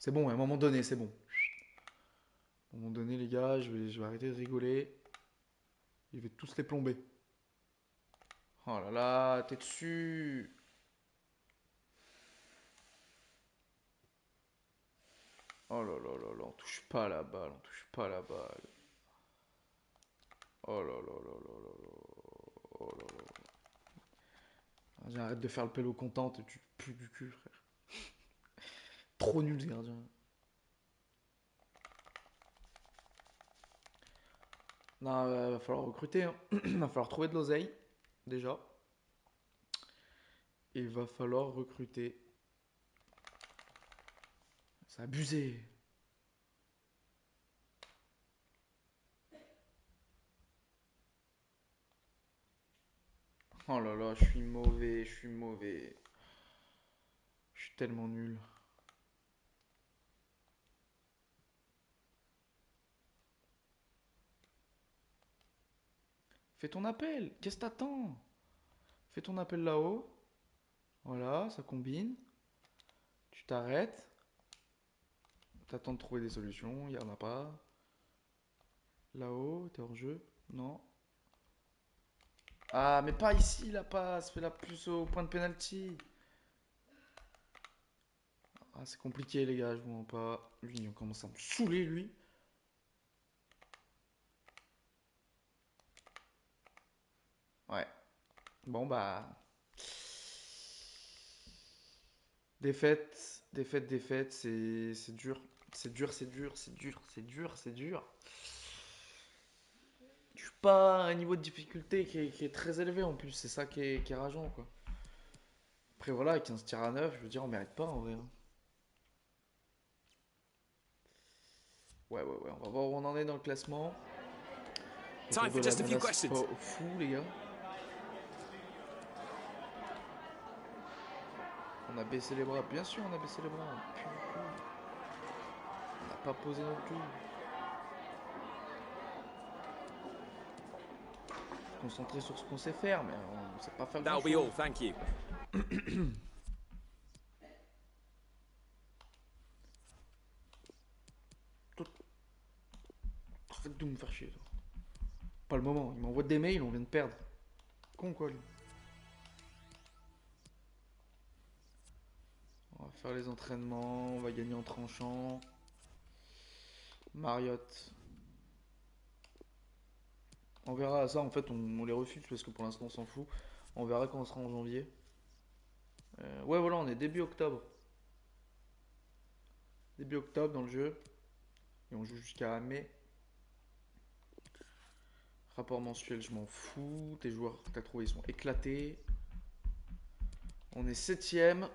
C'est bon, à un moment donné, c'est bon. À un moment donné, les gars, je vais arrêter de rigoler. Je vais tous les plomber. Oh là là, t'es dessus. Oh là là là là, on touche pas la balle, on touche pas la balle. Oh là là là là là là. Oh là là. J'arrête de faire le pélo content, tu pues du cul, frère. Trop nul ce gardien. Non, va falloir recruter, hein. Va falloir trouver de l'oseille, déjà. Et va falloir recruter. C'est abusé. Oh là là, je suis mauvais, je suis mauvais. Je suis tellement nul. Fais ton appel, qu'est-ce que t'attends? Fais ton appel là-haut. Voilà, ça combine. Tu t'arrêtes. T'attends de trouver des solutions, il y en a pas. Là-haut, t'es hors jeu? Non. Ah, mais pas ici la passe, fais-la plus au point de penalty. Ah, c'est compliqué les gars, je vois pas. Lui, on commence à me saouler lui. Ouais. Bon bah. Défaite, défaite, défaite, c'est dur. C'est dur, c'est dur, c'est dur, c'est dur, c'est dur. Je suis pas à un niveau de difficulté qui est très élevé en plus, c'est ça qui est rageant quoi. Après voilà, 15 tirs à 9, je veux dire, on mérite pas en vrai, hein. Ouais, ouais, ouais, on va voir où on en est dans le classement. Time for just a few questions. Pas fou les gars. On a baissé les bras, bien sûr on a baissé les bras. On n'a pas posé notre tout. Concentré sur ce qu'on sait faire, mais on ne sait pas faire That'll grand be all, chose. thank you. Arrête de me faire chier. Toi. Pas le moment, il m'envoie des mails, on vient de perdre. Con quoi lui. On va faire les entraînements, on va gagner en tranchant. Mariotte. On verra ça, en fait on les refuse parce que pour l'instant on s'en fout. On verra quand on sera en janvier. Ouais voilà, on est début octobre. Début octobre dans le jeu. Et on joue jusqu'à mai. Rapport mensuel, je m'en fous. Tes joueurs que t'as trouvé, ils sont éclatés. On est 7ème.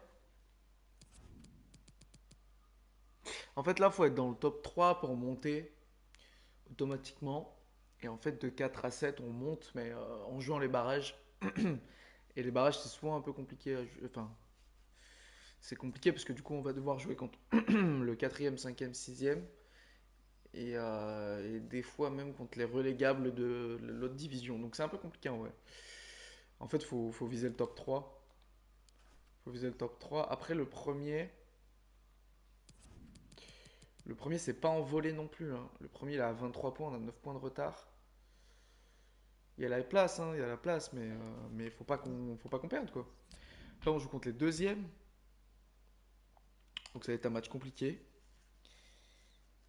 En fait, là, faut être dans le top 3 pour monter automatiquement. Et en fait, de 4 à 7, on monte, mais en jouant les barrages. Et les barrages, c'est souvent un peu compliqué à jouer. Enfin, c'est compliqué parce que du coup, on va devoir jouer contre le 4e, 5e, 6e. Et des fois même contre les relégables de l'autre division. Donc c'est un peu compliqué en vrai. En fait, faut viser le top 3. Faut viser le top 3. Après, le premier c'est pas envolé non plus, hein. Le premier, il a 23 points, on a 9 points de retard. Il y a la place, hein, il y a la place, mais faut pas qu'on perde, quoi. Là, on joue contre les deuxièmes. Donc ça va être un match compliqué.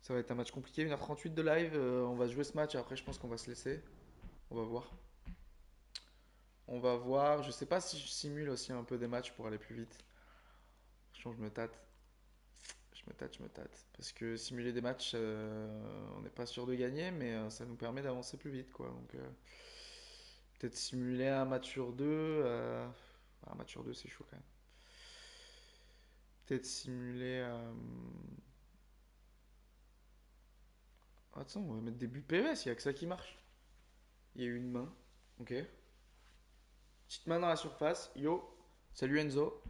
Ça va être un match compliqué. 1h38 de live. On va jouer ce match. Après, je pense qu'on va se laisser. On va voir. On va voir. Je sais pas si je simule aussi un peu des matchs pour aller plus vite. Franchement, je me tâte. Je me tâte. Parce que simuler des matchs, on n'est pas sûr de gagner, mais ça nous permet d'avancer plus vite, quoi. Donc, peut-être simuler un match sur deux. Un match sur deux, c'est chaud quand même. Peut-être simuler. Attends, on va mettre des buts PES, il n'y a que ça qui marche. Il y a eu une main. Ok. Petite main dans la surface. Yo. Salut Enzo.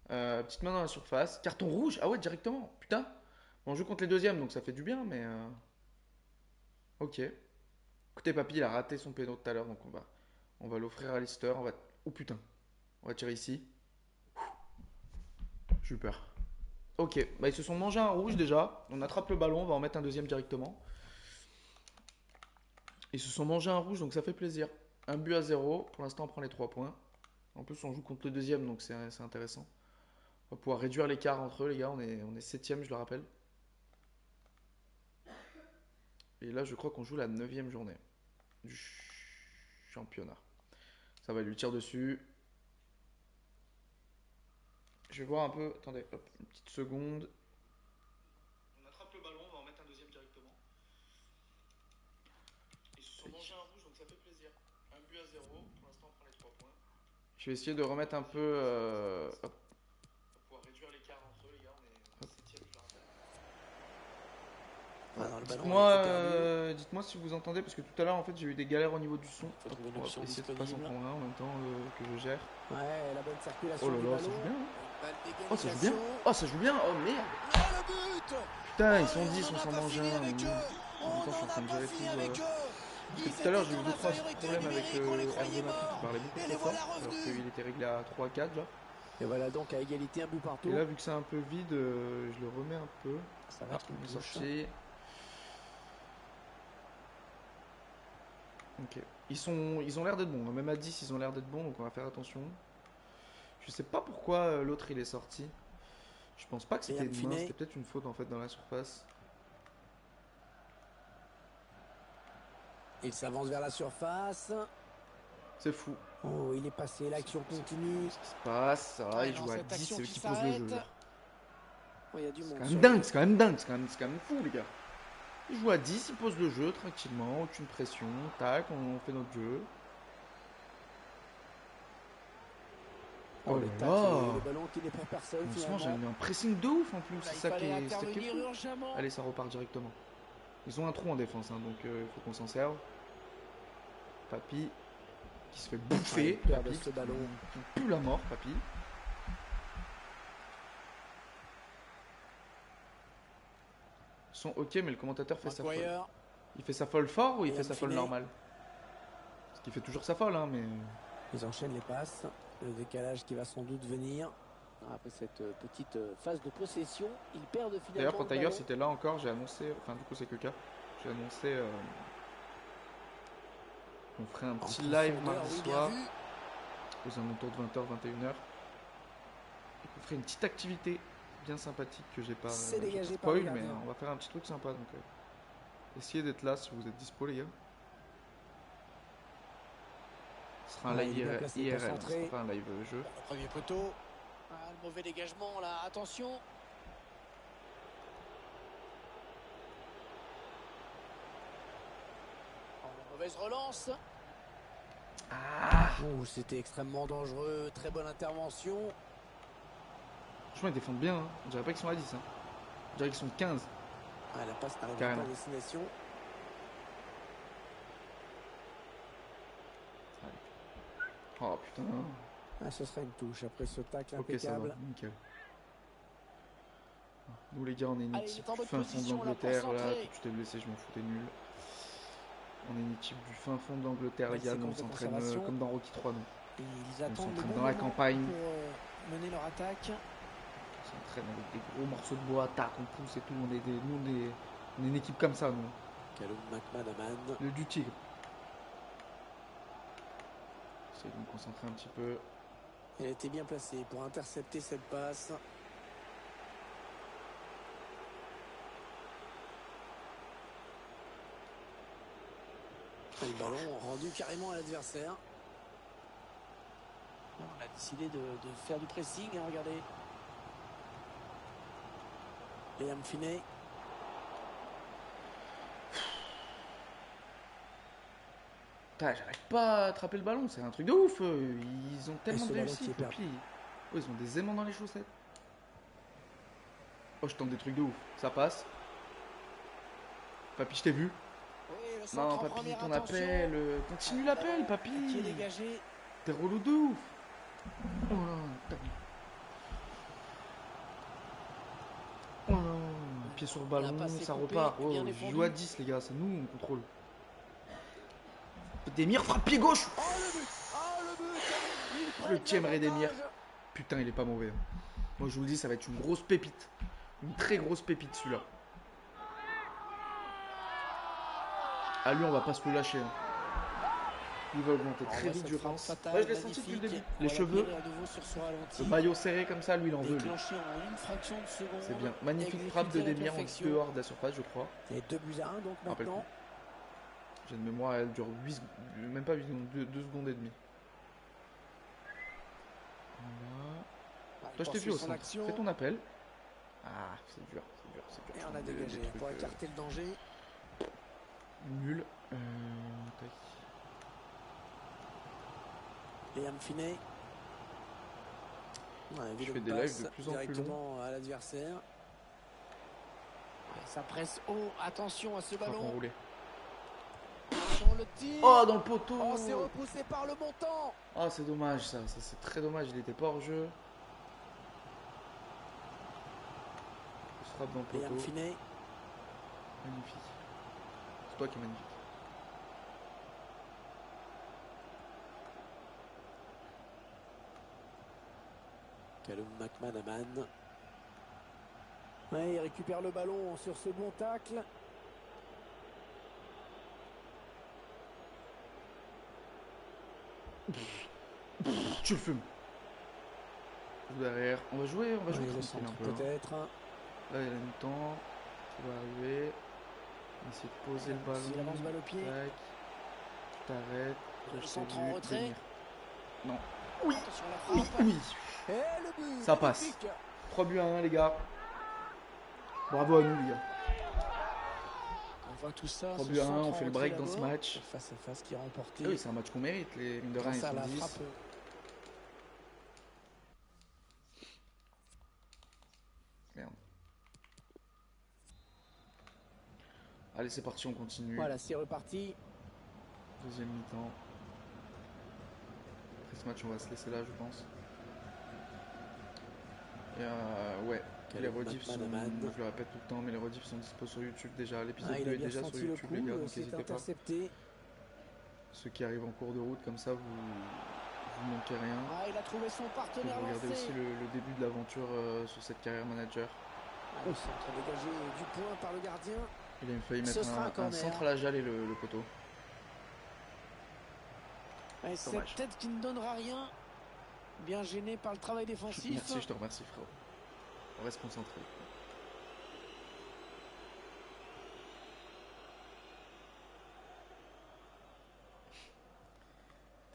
Petite main dans la surface. Carton rouge. Ah ouais, directement. Putain. On joue contre les deuxièmes, donc ça fait du bien, mais. Ok. Écoutez, Papy, il a raté son péno tout à l'heure, donc on va l'offrir à Leicester. Oh putain. On va tirer ici. J'ai eu peur. Ok. Bah, ils se sont mangés un rouge déjà. On attrape le ballon, on va en mettre un deuxième directement. Ils se sont mangés un rouge, donc ça fait plaisir. 1-0. Pour l'instant, on prend les 3 points. En plus, on joue contre le deuxième, donc c'est intéressant. On va pouvoir réduire l'écart entre eux, les gars. On est 7ème, je le rappelle. Et là, je crois qu'on joue la 9ème journée du championnat. Ça va lui tirer dessus. Je vais voir un peu. Attendez, hop, une petite seconde. On attrape le ballon, on va en mettre un deuxième directement. Ils se sont mangés un rouge, donc ça fait plaisir. 1-0. Pour l'instant, on prend les 3 points. Je vais essayer de remettre un peu. Hop. On va pouvoir réduire l'écart entre eux, les gars. On est 7ème, je le rappelle. Dites-moi si vous entendez, parce que tout à l'heure en fait j'ai eu des galères au niveau du son. On va essayer de pas s'en prendre un en même temps que je gère. Ouais, la bonne circulation. Oh là là, ça joue bien. Hein. Oh, ça joue bien. Oh, ça joue bien. Oh merde. Putain, ils sont 10, on s'en mange un. En même temps, je suis en train de gérer tout. Tout à l'heure j'ai eu 2-3 problèmes avec Hervé Mathieu qui parlait beaucoup trop fort, alors qu'il était réglé à 3-4 là. Et voilà donc à égalité, un but partout. Et là, vu que c'est un peu vide, je le remets un peu. Ça va être une sortie. Ok. Ils ont l'air d'être bons. Même à 10, ils ont l'air d'être bons, donc on va faire attention. Je sais pas pourquoi l'autre il est sorti. Je pense pas que c'était une main, c'était peut-être une faute en fait dans la surface. Il s'avance vers la surface. C'est fou. Oh, il est passé, l'action continue. Ce qui se passe, ça, il joue à 10, c'est eux qui posent le jeu. Oh, il y a du monde. C'est quand même dingue, c'est quand même dingue, c'est quand même fou les gars. Il joue à 10, il pose le jeu tranquillement, aucune pression, tac, on fait notre jeu. Oh là là. Le ballon qui n'est pour personne. Franchement, j'ai eu un pressing de ouf en plus, c'est ça qui est fou. Allez, ça repart directement. Ils ont un trou en défense, hein, donc il faut qu'on s'en serve. Papy qui se fait bouffer. Papy, ce ballon. Qui pue la mort, Papy. Ils sont ok, mais le commentateur fait sa folle. Il fait sa folle fort ou il fait sa folle normale? Parce qu'il fait toujours sa folle, hein, mais. Ils enchaînent les passes. Le décalage qui va sans doute venir. Après cette petite phase de possession, ils perdent finalement. D'ailleurs, pour Tiger, c'était là encore, j'ai annoncé. Enfin, du coup, c'est que le cas. J'ai annoncé. On ferait un petit live mardi soir. Aux alentours de 20h, 21h. Et qu'on ferait une petite activité bien sympathique que j'ai pas spoil, mais on va faire un petit truc sympa. Donc, essayez d'être là si vous êtes dispo, les gars. Ce sera un live IRL, ce sera pas un live jeu. Le premier poteau. Ah, le mauvais dégagement là, attention. Mauvaise relance. Ah, oh, c'était extrêmement dangereux, très bonne intervention. Franchement, ils défendent bien, hein. On dirait pas qu'ils sont à 10, hein. On dirait qu'ils sont 15. Ah, la passe n'arrive pas à destination. Oh putain. Ah, ce serait une touche après ce tacle Ok, ça impeccable. va, nickel. Nous les gars, on est une Allez, équipe il est en du bonne fin fond position, là, d'Angleterre. pour Là, centrer. que tu t'es blessé, je m'en fous, t'es nul. On est une équipe du fin fond d'Angleterre, les Belle gars. Nous, on séquence de s'entraîne conservation. comme dans Rocky 3, nous. Et ils On attendent le s'entraîne bon dans la moment campagne. pour mener leur attaque. On s'entraîne avec des gros morceaux de bois, tac, on pousse et tout. Nous, on est une équipe comme ça, nous. Callum McManaman. Le du tigre. J'essaie de me concentrer un petit peu. Elle était bien placée pour intercepter cette passe. Et le ballon rendu carrément à l'adversaire. On a décidé de faire du pressing, hein, regardez. Liam Finney. Putain, j'arrive pas à attraper le ballon, c'est un truc de ouf. Ils ont tellement ce de ballon qui réussite. est Et puis, oh, ils ont des aimants dans les chaussettes. Oh, je tente des trucs de ouf. Ça passe. Papy, je t'ai vu. Oui, le centre Non, en papy, première ton intention. appel. Continue l'appel, papy. Qui est dégagé. T'es relou de ouf. Oh là, putain. Oh là, pied sur le ballon, ça repart. Oh, je joue à 10, les gars, c'est nous, on contrôle. Demir frappe pied gauche. Oh le but! Oh le but! Le Thierry Demir. Putain, il est pas mauvais. Moi, je vous le dis, ça va être une grosse pépite. Une très grosse pépite, celui-là. À lui, on va pas se le lâcher. Hein. Il va augmenter très vite d'urgence. Ouais, je l'ai senti depuis le début. Les cheveux, le maillot serré comme ça, lui, il en veut. C'est bien. Magnifique frappe de Demir en dehors de la surface, je crois. Et 2 buts à 1, donc maintenant. J'ai une mémoire, elle dure 8 secondes, même pas 8 secondes, 2 secondes et demie. Voilà. Toi, je t'ai vu au centre. Fais ton appel. Ah, c'est dur, c'est dur, c'est dur. Et on a dégagé pour écarter le danger. Nul. Liam Finney. Je fais des lives de plus en plus longs. À l'adversaire. Ça presse haut. Attention à ce ballon. Le tir. Oh, dans le poteau. Oh, c'est repoussé par le montant. Oh, c'est dommage ça c'est très dommage, il était pas hors jeu. Il se frappe dans le poteau. Liam Finney. Magnifique. C'est toi qui es magnifique. Callum McManaman. Ouais, il récupère le ballon sur ce bon tacle. Tu le fumes. Derrière, on va jouer tranquille un peu. Peut-être. Là, il y a le temps qui va arriver. On va essayer de poser le ballon. Il avance balle au pied. Tu t'arrêtes. Le centre en retrait. Non. Oui. Oui. Oui. Et le but. Ça passe. 3 buts à 1, les gars. Bravo à nous, les gars. On voit tout ça. 3 buts à 1, on fait le break dans ce match. Face à face qui est remporté. Ah oui, c'est un match qu'on mérite. Les mine de rien, ils sont 10. Merde. Allez, c'est parti, on continue. Voilà, c'est reparti. Deuxième mi-temps. Après ce match, on va se laisser là, je pense. Et ouais, les rediffs sont, je le répète tout le temps, mais les rediffs sont dispo sur YouTube déjà. L'épisode 2 est déjà sur YouTube, les gars, donc n'hésitez pas. Ceux qui arrivent en cours de route, comme ça, vous manquez rien. Ah, il a trouvé son partenaire. Vous regardez aussi le début de l'aventure sur cette carrière manager. Le centre dégagé du point par le gardien. Il a failli mettre un centre à la jalle et le poteau. Ouais, cette tête qui ne donnera rien. Bien gêné par le travail défensif. Merci, je te remercie, frérot. On reste concentré.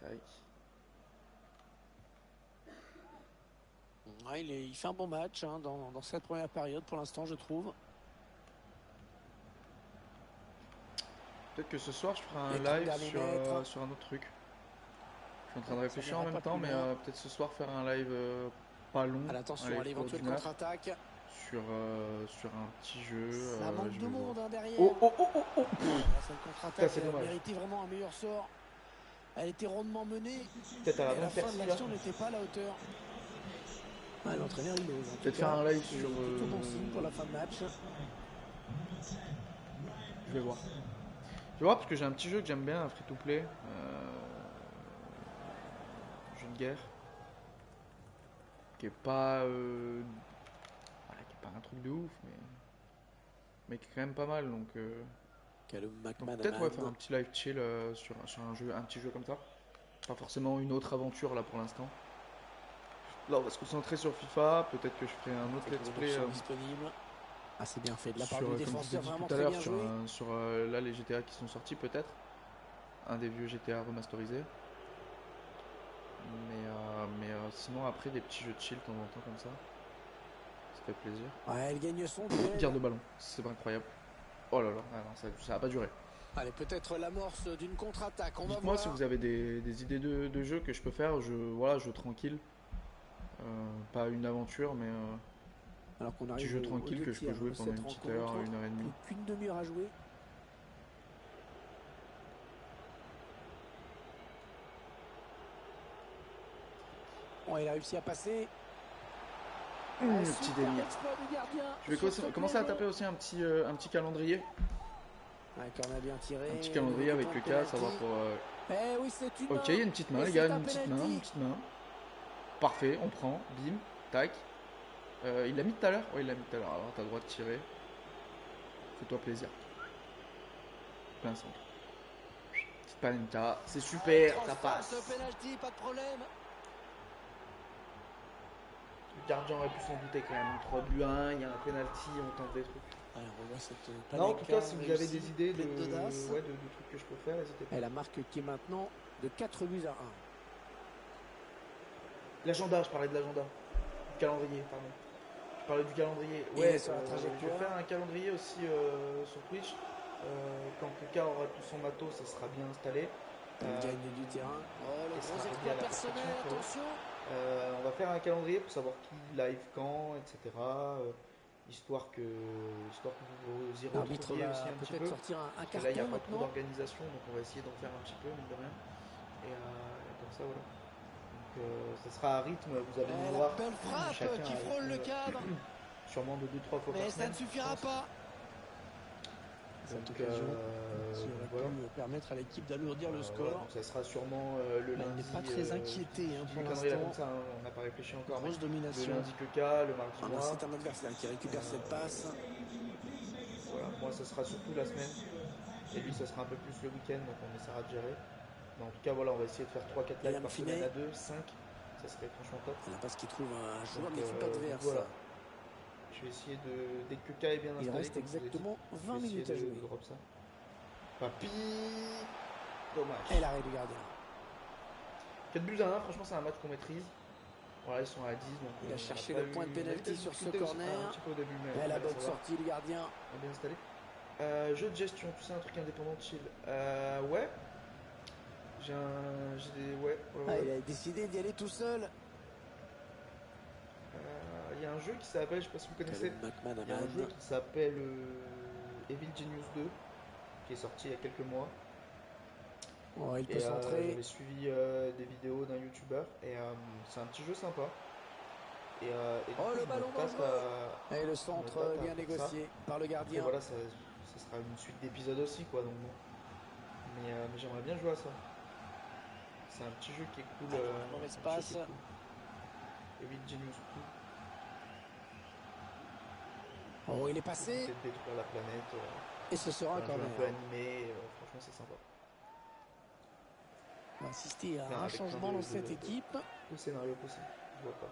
Tac. Ouais, il fait un bon match hein, dans cette première période pour l'instant, je trouve. Peut-être que ce soir je ferai un live sur un autre truc. Je suis en train de réfléchir en même temps, mais peut-être ce soir faire un live pas long. Attention à l'éventuelle contre-attaque. Sur un petit jeu. Ça manque de monde hein, derrière. Oh. Cette contre-attaque méritait vraiment un meilleur sort. Elle était rondement menée. Peut-être à la fin de l'action n'était pas à la hauteur. Ah, l'entraîneur il ose. Peut-être faire un live sur. Plutôt bon signe pour la fin de match. Je vais voir. Je vais voir parce que j'ai un petit jeu que j'aime bien, un free-to-play. Jeu de guerre. Qui est pas. Qui est pas un truc de ouf, mais qui est quand même pas mal. Donc peut-être faire un petit live chill sur un petit jeu comme ça. Pas forcément une autre aventure là pour l'instant. Là on va se concentrer sur FIFA. Peut-être que je ferai un autre let's play. Disponible. Ah, c'est bien fait de la part sur, du défenseur, vraiment tout à très l'heure bien joué. sur là les GTA qui sont sortis peut-être. Un des vieux GTA remasterisés. Mais sinon après des petits jeux de chill de temps en temps comme ça. Ça fait plaisir. Ouais, elle gagne son Guerre de ballon, c'est pas incroyable. Oh là là, ça va pas durer. Allez, peut-être l'amorce d'une contre-attaque. Dites-moi si vous avez des idées de jeux que je peux faire. Jeu tranquille. Pas une aventure, mais alors qu'on petit jeu tranquille que je peux jouer pendant une petite heure, 1h30. Plus qu'une demi-heure à jouer. Bon, il a réussi à passer. Petit délire. Je vais commencer à taper aussi un petit calendrier. Ouais, bien tiré. Un petit calendrier avec le cas, savoir pour. Oui, c'est une ok, il y a une petite main, les gars, une petite main. Parfait, on prend, bim, tac. Il l'a mis tout à l'heure. Oui, il l'a mis tout à l'heure. Alors, t'as le droit de tirer. Fais-toi plaisir. Plein centre. Petite panenka, c'est super, ça passe. Penalty, pas de problème. Le gardien aurait pu s'en douter quand même. 3 buts 1, il y a un penalty, on tente des trucs. Allez, on revoit cette non, en tout cas, si vous avez des idées de trucs que je peux faire, n'hésitez pas. Et la marque qui est maintenant de 4 buts à 1. L'agenda, je parlais de l'agenda. Du calendrier, pardon. Je parlais du calendrier. Ouais, je vais faire un calendrier aussi sur Twitch. Quand Kuka aura tout son matos, ça sera bien installé. Il gagne du terrain. Oh, le gros exploit personnel, attention. On va faire un calendrier pour savoir qui live quand, etc. Histoire que vous y retrouviez aussi un petit peu. Sortir un carton là, il n'y a pas maintenant. trop d'organisation, donc on va essayer d'en faire un petit peu, mine de rien. Et comme ça, voilà. Donc ça sera à rythme, vous allez nous voir. Belle frappe qui frôle le cadre. Sûrement de 2-3 fois mais par semaine. Mais ça ne suffira pas. Cette occasion aurait pu permettre à l'équipe d'alourdir le score. Donc ça sera sûrement le lundi. Il n'est pas très inquiété pour l'instant. On n'a pas réfléchi encore. Grosse domination. Le lundi Kuka, le mardi moi. C'est un adversaire qui récupère cette passe. Voilà, moi ça sera surtout la semaine. Et lui ça sera un peu plus le week-end, donc on essaiera de gérer. Mais en tout cas voilà, on va essayer de faire 3-4 lives par semaine à 2, 5. Ça serait franchement top. La passe qui trouve un joueur de l'équipe adverse. Voilà. Je vais essayer dès que Kuka est bien installé. Il reste exactement 20 minutes à jouer. Ça. Papy, dommage. Et l'arrêt du gardien. 4 buts à 1, franchement c'est un match qu'on maîtrise. Voilà, ils sont à 10. Donc il a cherché le point de pénalty sur ce corner. Un petit peu au début, mais la bonne sortie du gardien. Bien installé. Jeu de gestion, tu sais, un truc indépendant de chill. Ouais. Il a décidé d'y aller tout seul. Il y a un jeu qui s'appelle, je sais pas si vous connaissez, il y a un jeu qui s'appelle Evil Genius 2 qui est sorti il y a quelques mois. Oh, il peut s'entrer. J'avais suivi des vidéos d'un youtubeur et c'est un petit jeu sympa. Et le ballon dans et le centre bien négocié par le gardien. Et voilà, ça sera une suite d'épisodes aussi quoi, donc bon. Mais j'aimerais bien jouer à ça. C'est un petit jeu qui est cool. Mauvaise passe. Evil Genius 2. Oh, il est passé. Peut-être détruire la planète. Et ce sera un peu animé. Franchement, c'est sympa. On va assister à un changement dans cette équipe. Le scénario possible. Je vois pas.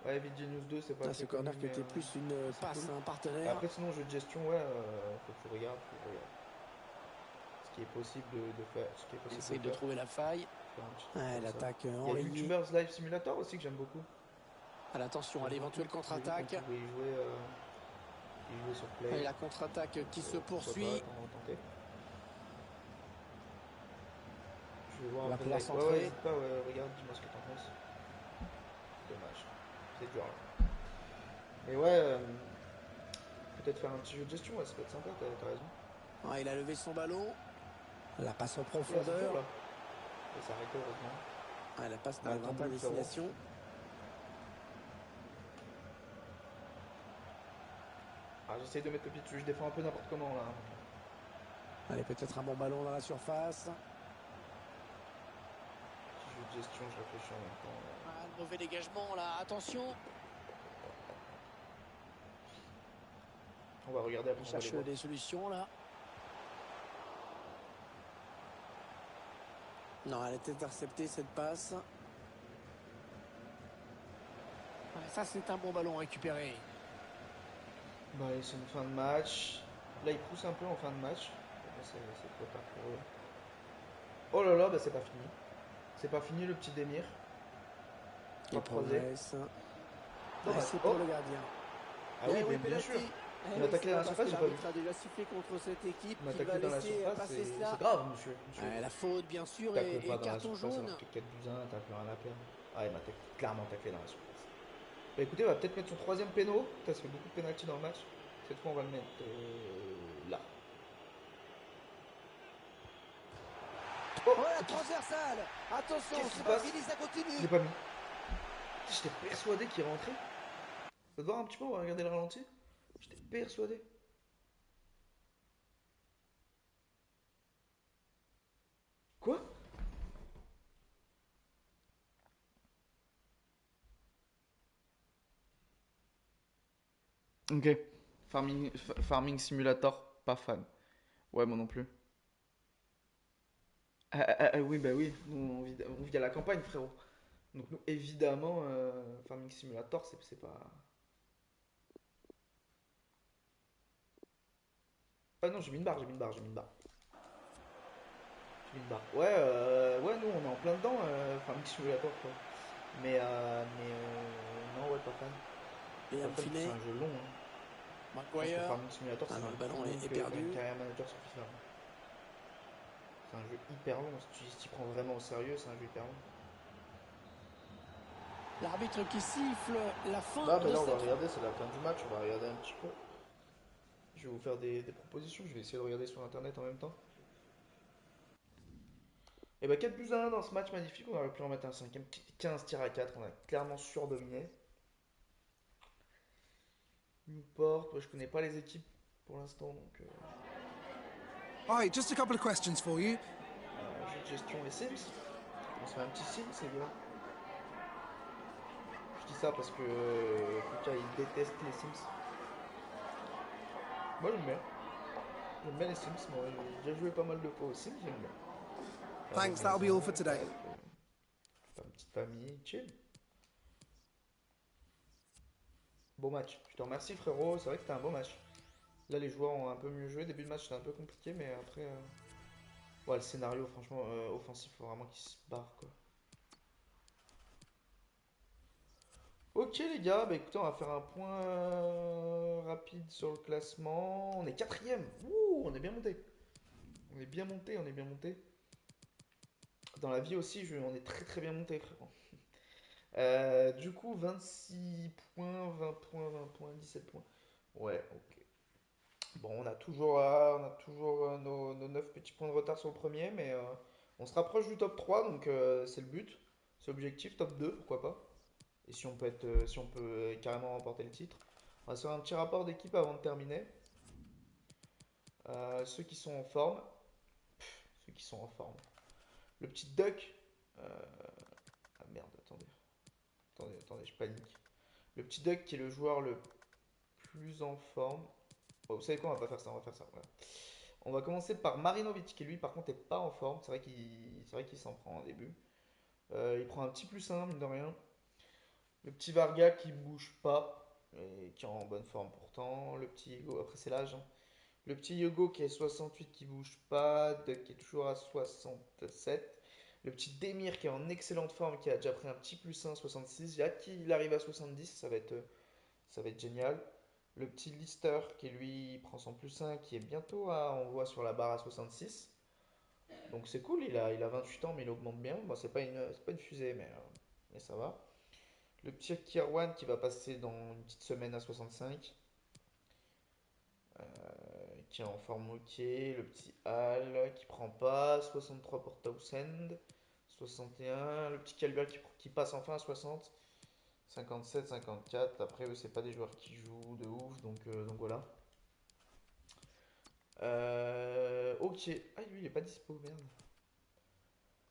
Ouais, Evil Genius 2, c'est pas. Ce corner qui était plus une passe à un partenaire. Après, sinon, jeu de gestion, ouais, faut que tu regardes. Ce qui est possible de faire. Essaye de trouver la faille. L'attaque en ligne. Il y a YouTubers Live Simulator aussi que j'aime beaucoup. Attention à l'éventuelle contre-attaque. Sur Play. Et la contre-attaque qui se poursuit. Je vais voir la place en entrée. Regarde, dis-moi ce que t'en penses. Dommage. C'est dur là. Mais ouais, peut-être faire un petit jeu de gestion, ça peut être sympa, t'as raison. Il a levé son ballon. La passe en profondeur. Ça s'est arrêté heureusement. Ah, la passe n'arrivera pas à destination. Ah, j'essaye de mettre le pied dessus, je défends un peu n'importe comment là. Allez, peut-être un bon ballon dans la surface. Petit jeu de gestion, je réfléchis en même temps. Ah, le mauvais dégagement là, attention. On va regarder après. On cherche des solutions là. Non, elle est interceptée cette passe. Ouais, ça, c'est un bon ballon récupéré. Bah, allez, c'est une fin de match. Là, il pousse un peu en fin de match. C'est trop tard pour eux. Oh là là, bah, c'est pas fini. C'est pas fini le petit Demir. Il progresse. C'est pour le gardien. Ah oui, bien sûr. Il m'a taclé dans la surface, j'ai pas vu. Il a déjà sifflé contre cette équipe. Il m'a taclé dans la surface, c'est grave, monsieur. La faute, bien sûr, et carton jaune. T'as 4 buts 1, t'as plus rien à perdre. Ah, il m'a clairement taclé dans la surface. Bah écoutez, on va peut-être mettre son troisième péno. Ça fait beaucoup de pénalty dans le match. Cette fois, on va le mettre là. Oh, la transversale. Attention, c'est pas fini, ça continue. Je l'ai pas mis. J'étais persuadé qu'il rentrait. Ça te voir un petit peu, on va regarder le ralenti. J'étais persuadé. Quoi? Ok. Farming Simulator, pas fan. Ouais, moi non plus. Oui, bah oui, nous, on vit à la campagne, frérot. Donc, nous, évidemment, Farming Simulator, c'est pas. Ah non, j'ai mis une barre, j'ai mis une barre, j'ai mis une barre. J'ai mis une barre. Ouais, nous, on est en plein dedans, Farming Simulator, quoi. Non, ouais, pas fan. Et C'est un jeu long, hein. Maguire. Farming Simulator, c'est le ballon est perdu. Une carrière manager sur FIFA. C'est un jeu hyper long. Si tu prends vraiment au sérieux, c'est un jeu hyper long. L'arbitre qui siffle la fin Là, de on va cette... regarder, c'est la fin du match. On va regarder un petit peu. Je vais vous faire des propositions. Je vais essayer de regarder sur internet en même temps. Et bah 4 buts à 1 dans ce match magnifique. On aurait pu en mettre un cinquième. 15 tirs à 4. On a clairement surdominé. Newport, je connais pas les équipes pour l'instant. Donc, Alright, just a couple of questions for you. Jeu de gestion et Sims. On se fait un petit Sims, les gars. Je dis ça parce que Kuka il déteste les Sims. Moi j'aime bien. J'aime bien les Sims. Moi j'ai déjà joué pas mal de fois aux Sims, j'aime bien. Thanks, that'll be all for today. Une petite famille, chill. Beau match. Je te remercie frérot, c'est vrai que c'était un beau match. Là les joueurs ont un peu mieux joué. Début de match c'était un peu compliqué, mais après. Ouais, le scénario franchement offensif, faut vraiment qu'il se barre quoi. Ok les gars, bah écoutez, on va faire un point rapide sur le classement. On est quatrième. Ouh, on est bien monté. On est bien monté, on est bien monté. Dans la vie aussi, on est très très bien monté frérot. Du coup, 26 points, 20 points, 20 points, 17 points. Ouais, ok. Bon, on a toujours nos 9 petits points de retard sur le premier, mais on se rapproche du top 3, donc c'est le but. C'est l'objectif, top 2, pourquoi pas. Et si on peut carrément remporter le titre. On va se faire un petit rapport d'équipe avant de terminer. Ceux qui sont en forme. Ceux qui sont en forme. Le petit Duck. Ah merde, attendez, je panique. Le petit Duck qui est le joueur le plus en forme. Oh, vous savez quoi, on va pas faire ça, on va faire ça. Voilà. On va commencer par Marinovic qui lui par contre est pas en forme. C'est vrai qu'il s'en prend en début. Il prend un petit plus 1, mine de rien. Le petit Varga qui bouge pas, et qui est en bonne forme pourtant. Le petit Hugo, après c'est l'âge, hein. Le petit Hugo qui est 68 qui bouge pas. Duck qui est toujours à 67. Le petit Demir qui est en excellente forme, qui a déjà pris un petit plus 1, 66. J'ai hâte qu'il arrive à 70, ça va être génial. Le petit Lister qui lui prend son plus 1, qui est bientôt on voit sur la barre à 66. Donc c'est cool, il a 28 ans mais il augmente bien. Bon, c'est pas une fusée mais ça va. Le petit Kirwan qui va passer dans une petite semaine à 65. Qui est en forme ok. Le petit Hal qui prend pas. 63 pour Townsend. 61. Le petit Calbert qui passe enfin à 60. 57, 54. Après, eux, c'est pas des joueurs qui jouent de ouf, donc voilà. Ok. Ah, lui, il est pas dispo, merde.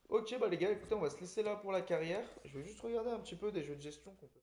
Ok, bah les gars, écoutez, on va se laisser là pour la carrière. Je vais juste regarder un petit peu des jeux de gestion qu'on peut.